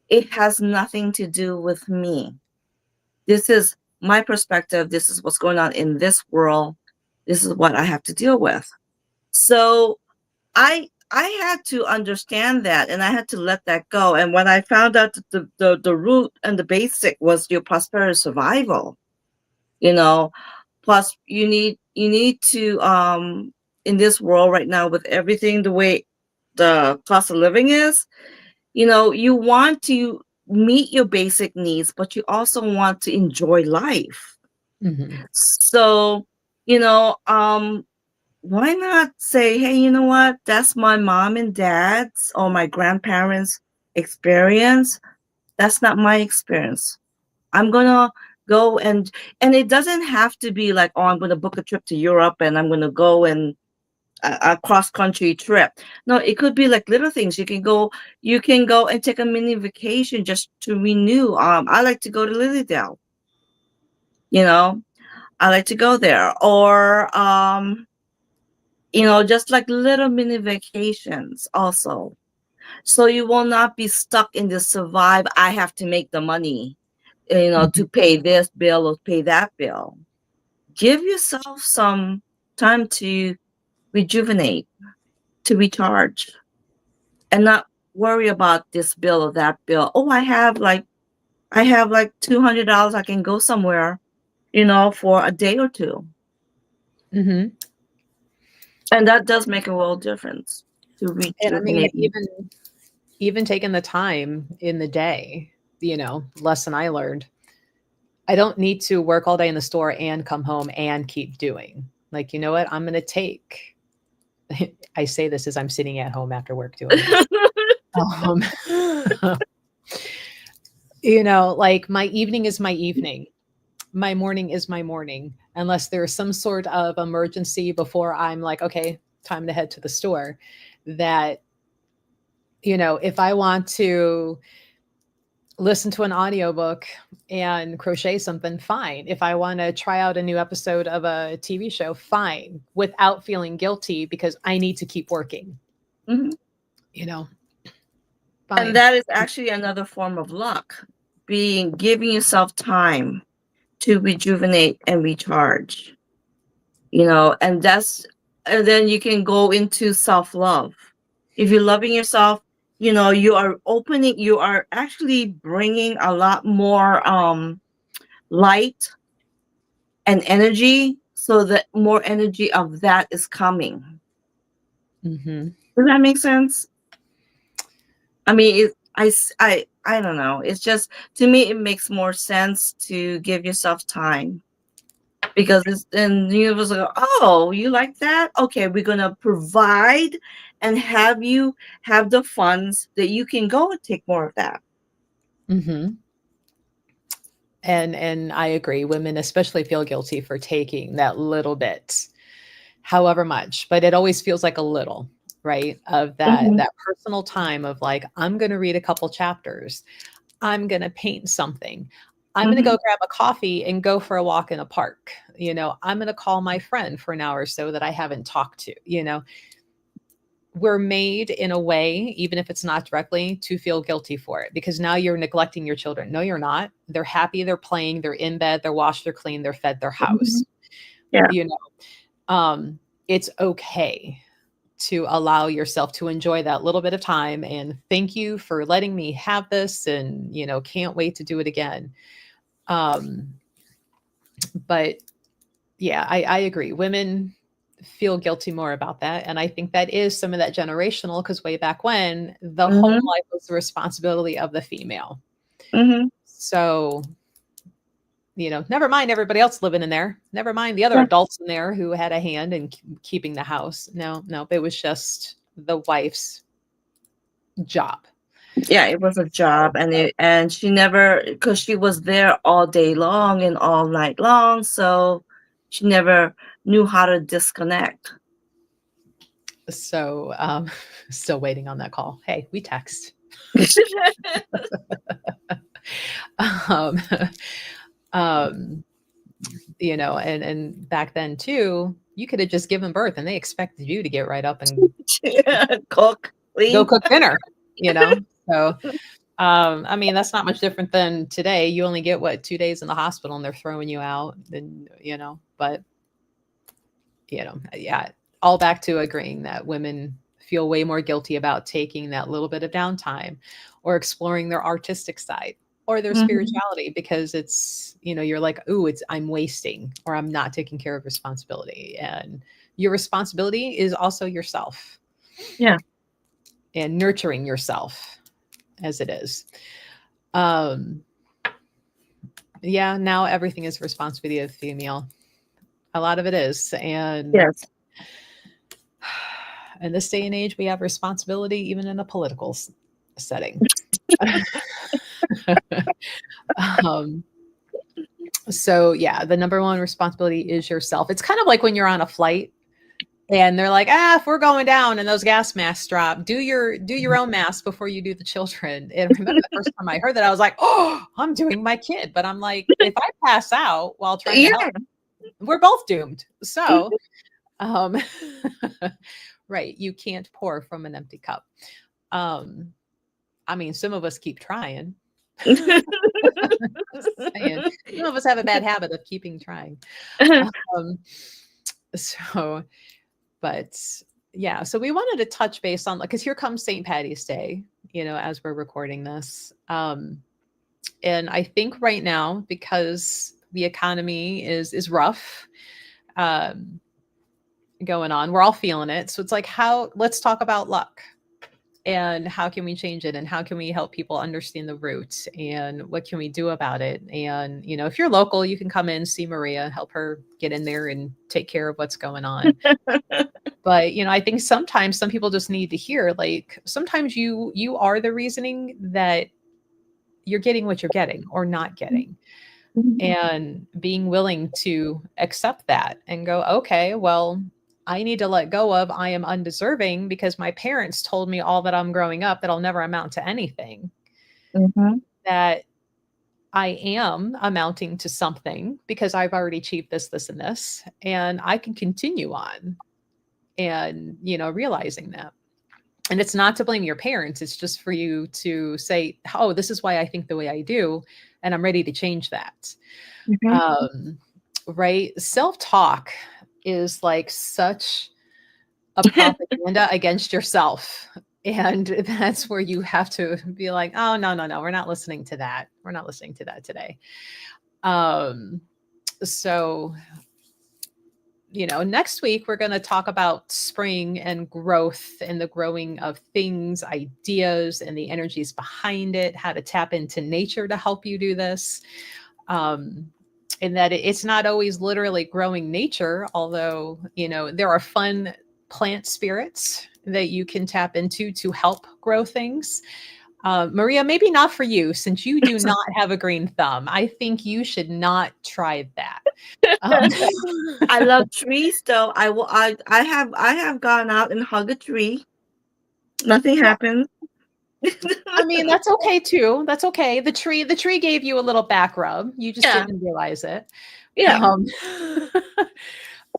B: It has nothing to do with me. This is my perspective. This is what's going on in this world. This is what I have to deal with. So I had to understand that, and I had to let that go. And when I found out that the root and the basic was your prosperity survival, plus you need to in this world right now with everything the way the cost of living is, you want to meet your basic needs, but you also want to enjoy life.
A: Mhm.
B: So, you know, why not say, hey, you know what? That's my mom and dad's or my grandparents' experience. That's not my experience. I'm gonna go and it doesn't have to be like, oh, I'm gonna book a trip to Europe and I'm gonna go and a cross country trip. No, it could be like little things. You can go and take a mini vacation just to renew. I like to go to Lilydale, you know. I like to go there. Or just like little mini vacations also. So you will not be stuck in the survive, I have to make the money,
A: Mhm.
B: to pay this bill or pay that bill. Give yourself some time to rejuvenate, to recharge, and not worry about this bill or that bill. Oh, I have like $200. I can go somewhere, for a day or two,
A: Mhm.
B: and that does make a world difference to
A: And I mean,
B: rejuvenate.
A: even taking the time in the day, lesson I learned, I don't need to work all day in the store and come home and keep doing. Like, you know what? I'm gonna take I say this as I'm sitting at home after work doing it. Um, like my evening is my evening. My morning is my morning, unless there's some sort of emergency before I'm like, okay, time to head to the store. That, if I want to listen to an audiobook and crochet something, fine. If I want to try out a new episode of a TV show, fine, without feeling guilty because I need to keep working,
B: Mhm.
A: you know,
B: And
A: fine.
B: that is actually another form of luck, being giving yourself time to rejuvenate and recharge. And then you can go into self-love. If you're loving yourself, you are actually bringing a lot more light and energy, so that more energy of that is coming.
A: Hmm.
B: Does that make sense? I mean, I don't know. It's just, to me, it makes more sense to give yourself time, because it's then the universe will go, oh, you like that? Okay, we're gonna provide and have you have the funds that you can go and take more of that.
A: Hmm. And I agree. Women especially feel guilty for taking that little bit, however much, but it always feels like a little, right? Of that
B: Mhm,
A: that personal time of like, I'm gonna read a couple chapters. I'm going to paint something. I'm going to
B: mhm,
A: go grab a coffee and go for a walk in a park. I'm going to call my friend for an hour or so that I haven't talked to. We're made in a way, even if it's not directly, to feel guilty for it because now you're neglecting your children. No, you're not. They're happy, they're playing, they're in bed, they're washed, they're clean, they're fed, their
B: mhm.
A: house.
B: Yeah.
A: You know, it's okay to allow yourself to enjoy that little bit of time and thank you for letting me have this and can't wait to do it again. um but yeah, I agree, women feel guilty more about that, and I think that is some of that generational because way back when the home
B: Mhm,
A: life was the responsibility of the female.
B: mhm.
A: So never mind everybody else living in there, never mind the other
B: Yeah.
A: adults in there who had a hand in keeping the house. No, no, it was just the wife's job.
B: Yeah, it was a job, and she never, because she was there all day long and all night long, so she never knew how to disconnect.
A: So, still waiting on that call. Hey, we text. Um, um, and back then too, you could have just given birth and they expected you to get right up and
B: Cook,
A: go
B: clean.
A: cook dinner, you know? So, I mean, that's not much different than today. You only get what, 2 days in the hospital and they're throwing you out. Then, but yeah, all back to agreeing that women feel way more guilty about taking that little bit of downtime or exploring their artistic side or their
B: Mhm.
A: spirituality because you're like, ooh, I'm wasting or I'm not taking care of responsibility. And your responsibility is also yourself.
B: Yeah.
A: And nurturing yourself as it is. Yeah, now everything is responsibility of female. A lot of it is. And
B: Yes.
A: in this day and age, we have responsibility even in a political setting. um, so yeah, the number one responsibility is yourself. It's kind of like when you're on a flight and they're like, if we're going down and those gas masks drop, do your own mask before you do the children. And I remember the first time I heard that, I was like, oh, I'm doing my kid. But I'm like, if I pass out while trying to help, we're both doomed. So, right, you can't pour from an empty cup. I mean, some of us keep trying. Some of us have a bad habit of keeping trying. So, but yeah, so we wanted to touch base on, because here comes St. Patty's Day, as we're recording this. And I think right now, because the economy is rough, going on, we're all feeling it. So it's like, let's talk about luck. And how can we change it? And how can we help people understand the roots? And what can we do about it? And, if you're local, you can come in, see Maria, help her get in there and take care of what's going on. But, I think sometimes some people just need to hear, like, sometimes you are the reasoning that you're getting what you're getting or not getting. And being willing to accept that and go, okay, well, I need to let go of, I am undeserving because my parents told me all that I'm growing up that I'll never amount to anything. That I am amounting to something because I've already achieved this, this, and this, and I can continue on. And, realizing that. And it's not to blame your parents. It's just for you to say, oh, this is why I think the way I do, and I'm ready to change that. Right? Self-talk is like such a propaganda against yourself. And that's where you have to be like, oh, no, we're not listening to that. We're not listening to that today. So, next week we're going to talk about spring and growth and the growing of things, ideas, and the energies behind it, how to tap into nature to help you do this. And that it's not always literally growing nature, although, there are fun plant spirits that you can tap into to help grow things. Maria, maybe not for you, since you do not have a green thumb. I think you should not try that.
B: I love trees, though. I have gone out and hugged a tree. Nothing happened.
A: I mean, that's okay too. That's okay. The tree gave you a little back rub. You just didn't realize it.
B: Yeah.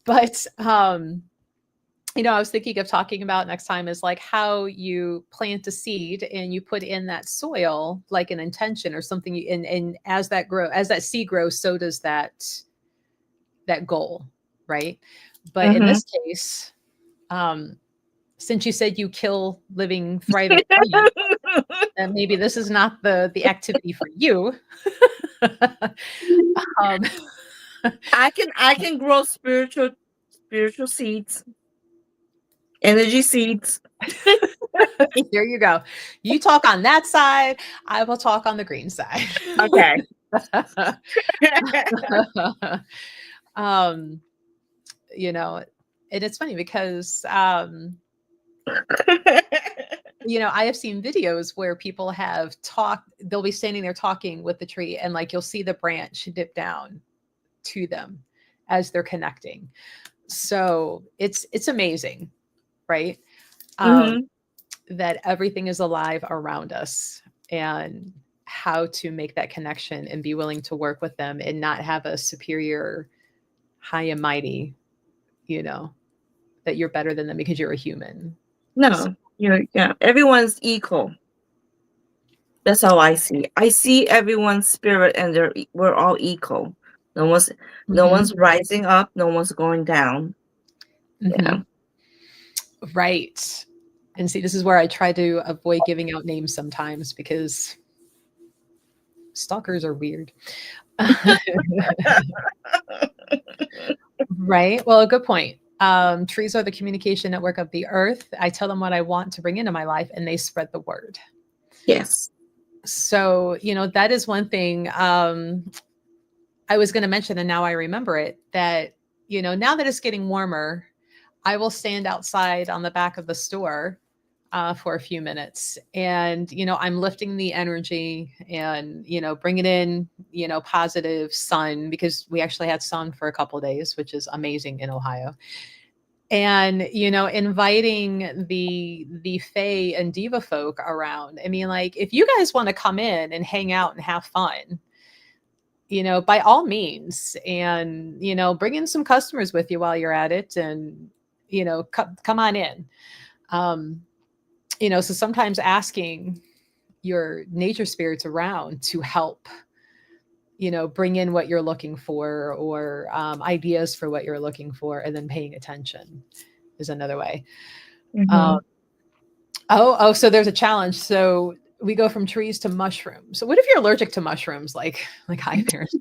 A: But I was thinking of talking about next time is like how you plant a seed and you put in that soil like an intention or something, and as that seed grows, so does that goal, right? But in this case, since you said you kill living, thriving plants, then maybe this is not the activity for you.
B: I can grow spiritual seeds, energy seeds.
A: There you go. You talk on that side, I will talk on the green side.
B: Okay.
A: And it's funny because I have seen videos where people have they'll be standing there talking with the tree, and like you'll see the branch dip down to them as they're connecting. So it's amazing, right? That everything is alive around us, and how to make that connection and be willing to work with them and not have a superior, high and mighty, that you're better than them because you're a human.
B: No, everyone's equal. That's how I see. I see everyone's spirit, and we're all equal. No one's rising up. No one's going down. Yeah.
A: Right. And see, this is where I try to avoid giving out names sometimes because stalkers are weird. Right. Well, a good point. Trees are the communication network of the earth. I tell them what I want to bring into my life, and they spread the word.
B: Yes.
A: So, that is one thing I was going to mention, and now I remember it, that, now that it's getting warmer, I will stand outside on the back of the store for a few minutes. And, I'm lifting the energy and, bringing in, positive sun, because we actually had sun for a couple of days, which is amazing in Ohio. And, inviting the Fae and Diva folk around. I mean, like, if you guys want to come in and hang out and have fun, by all means, and, bring in some customers with you while you're at it, and, come on in. So sometimes asking your nature spirits around to help, bring in what you're looking for, or ideas for what you're looking for, and then paying attention is another way.
B: Mhm.
A: So there's a challenge. So we go from trees to mushrooms. So what if you're allergic to mushrooms, like high parents?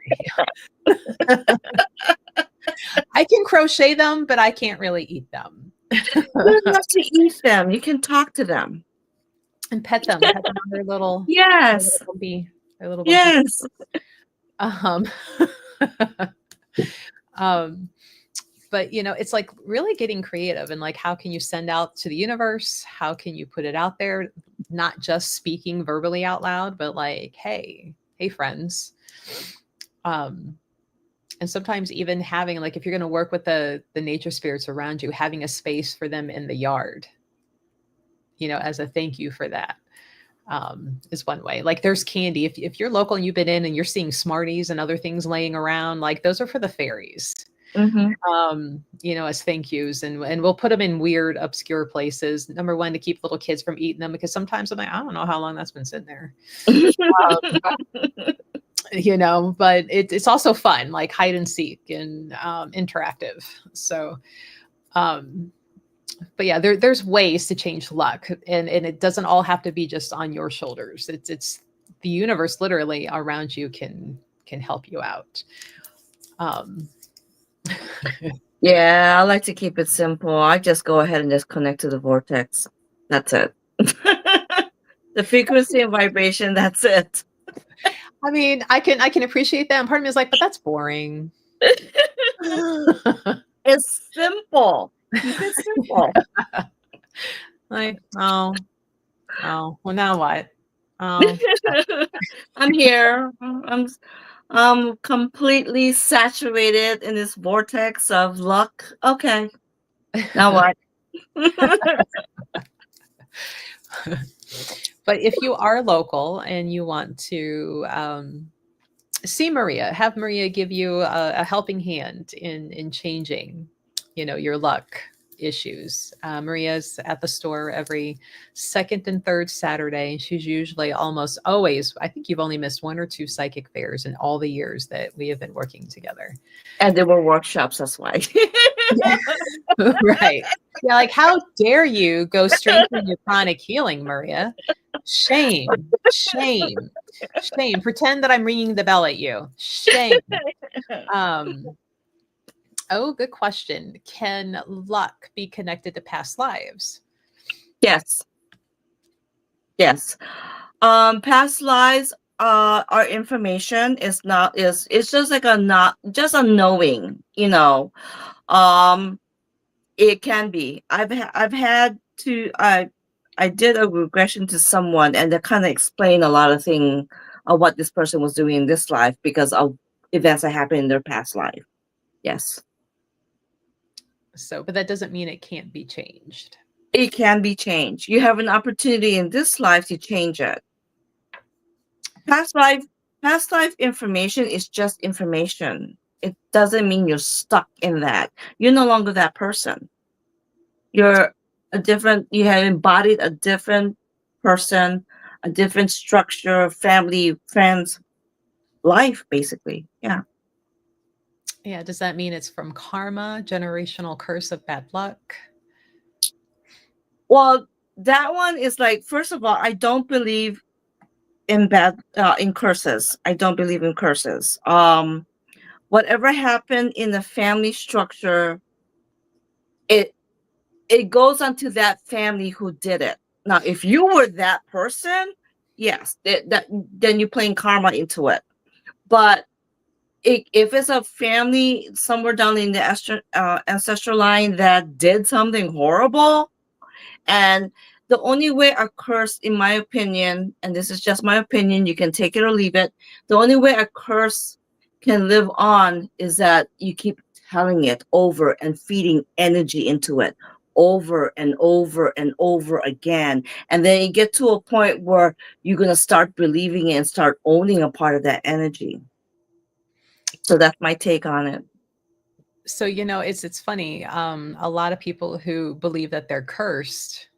A: I can crochet them, but I can't really eat them.
B: You don't have to eat them. You can talk to them.
A: And pet them on their little
B: Yes.
A: bumpy, their little bumpy.
B: Yes.
A: Um, but it's like really getting creative, and like, how can you send out to the universe? How can you put it out there? Not just speaking verbally out loud, but like, hey friends. And sometimes even having, like, if you're going to work with the nature spirits around you, having a space for them in the yard, as a thank you for that, is one way. Like, there's candy. If you're local and you've been in and you're seeing Smarties and other things laying around, like, those are for the fairies. As thank yous, and we'll put them in weird, obscure places. Number one, to keep little kids from eating them, because sometimes I'm like, I don't know how long that's been sitting there. But it's also fun, like hide and seek, and interactive. So, but yeah, there's ways to change luck, and it doesn't all have to be just on your shoulders. It's the universe literally around you can help you out.
B: Yeah, I like to keep it simple. I just go ahead and just connect to the vortex. That's it. The frequency and vibration, that's it.
A: I mean, I can appreciate that, and part of me is like, but that's boring.
B: It's simple. Keep it simple.
A: Like, well, now what? Oh,
B: I'm here. I'm completely saturated in this vortex of luck. Okay. Now what?
A: but if you are local and you want to see Maria, have Maria give you a helping hand in changing, your luck issues. Maria's at the store every second and third Saturday. She's usually almost always, I think you've only missed one or two psychic fairs in all the years that we have been working together.
B: And there were workshops, that's why.
A: Right. Yeah, like, how dare you go straight to your chronic healing, Maria? Shame. Pretend that I'm ringing the bell at you. Shame. Good question. Can luck be connected to past lives?
B: Yes. Past lives, our information is it's just like just a knowing, it can be. I've had to I did a regression to someone, and they kind of explain a lot of things of what this person was doing in this life because of events that happened in their past life. Yes.
A: So, but that doesn't mean it can't be changed.
B: It can be changed. You have an opportunity in this life to change it. Past life information is just information. It doesn't mean you're stuck in that. You're no longer that person. You have embodied a different person, a different structure, family, friends, life, basically. Yeah.
A: Yeah. Does that mean it's from karma, generational curse of bad luck?
B: Well, that one is like, first of all, I don't believe in curses. I don't believe in curses. Whatever happened in the family structure it it goes onto that family who did it. Now, if you were that person, yes, that then you're playing karma into it. But if it's a family somewhere down in the ancestral line that did something horrible, and the only way a curse, in my opinion, and this is just my opinion, you can take it or leave it, the only way a curse can live on is that you keep telling it over and feeding energy into it over and over and over again. And then you get to a point where you're going to start believing it and start owning a part of that energy. So that's my take on it.
A: So, it's funny. A lot of people who believe that they're cursed,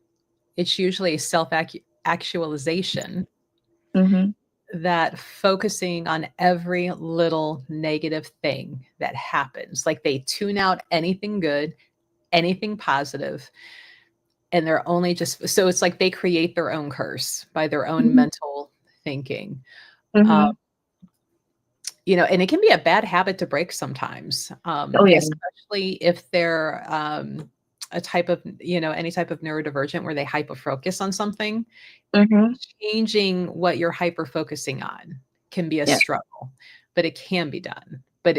A: it's usually self-actualization,
B: Mm-hmm.
A: that focusing on every little negative thing that happens, like they tune out anything good, anything positive, and they're only just so it's like they create their own curse by their own
B: Mm-hmm.
A: mental thinking. Um,
B: Mm-hmm.
A: and it can be a bad habit to break sometimes,
B: Oh, yeah.
A: especially if they're a type of, any type of neurodivergent where they hyper focus on something.
B: Mm-hmm.
A: Changing what you're hyper focusing on can be a
B: Yeah.
A: struggle, but it can be done. But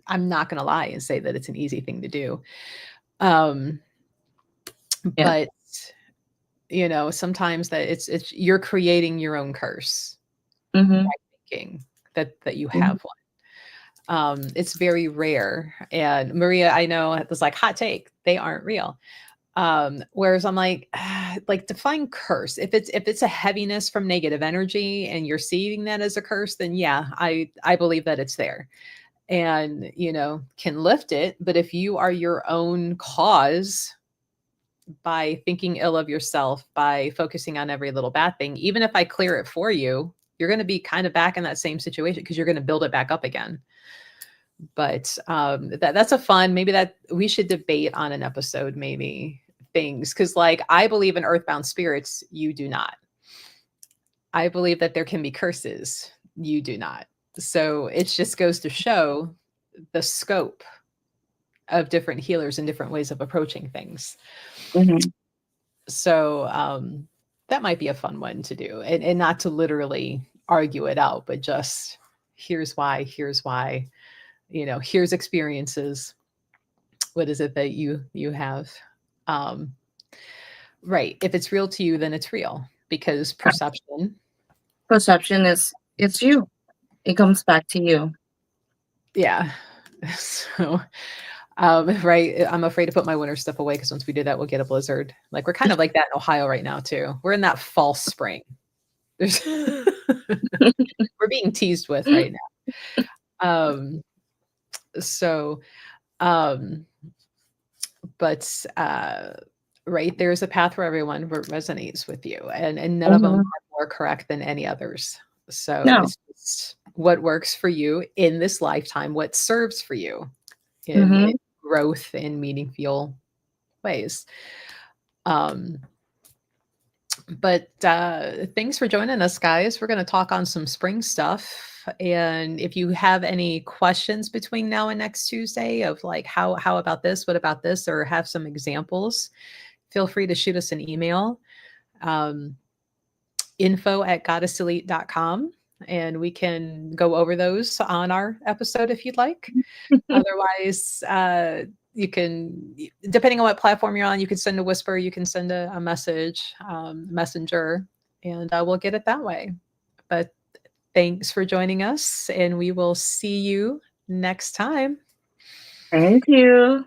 A: I'm not going to lie and say that it's an easy thing to do. Um,
B: Yeah.
A: but sometimes that it's you're creating your own curse
B: Mm-hmm.
A: by thinking that you
B: Mm-hmm.
A: have one. It's very rare. And Maria, I know, it was like hot take. They aren't real. Whereas I'm like, like define curse. If it's a heaviness from negative energy and you're seeing that as a curse, then yeah, I believe that it's there and can lift it. But if you are your own cause by thinking ill of yourself, by focusing on every little bad thing, even if I clear it for you, you're going to be kind of back in that same situation because you're going to build it back up again. But that's a fun, maybe that we should debate on an episode, maybe things, because like I believe in earthbound spirits, you do not. I believe that there can be curses, you do not. So it just goes to show the scope of different healers and different ways of approaching things.
B: Mm-hmm.
A: So that might be a fun one to do, and not to literally argue it out, but just here's why, here's experiences. What is it that you have? Um, right. If it's real to you, then it's real because perception.
B: Perception is it's you. It comes back to you.
A: Yeah. So, right. I'm afraid to put my winter stuff away because once we do that, we'll get a blizzard. Like we're kind of like that in Ohio right now too. We're in that false spring. There's we're being teased with right now. So, um, but right, there's a path for everyone what resonates with you, and none of them
B: Mm-hmm.
A: are more correct than any others. So
B: No.
A: it's just what works for you in this lifetime, what serves for you in
B: Mm-hmm.
A: growth in meaningful ways. Um, but thanks for joining us, guys. We're going to talk on some spring stuff. And if you have any questions between now and next Tuesday of like, how about this? What about this? Or have some examples, feel free to shoot us an email. Um, info@goddesselite.com, and we can go over those on our episode if you'd like. Otherwise, you can, depending on what platform you're on, you can send a whisper, you can send a message, messenger, and we'll get it that way. But thanks for joining us, and we will see you next time.
B: Thank you.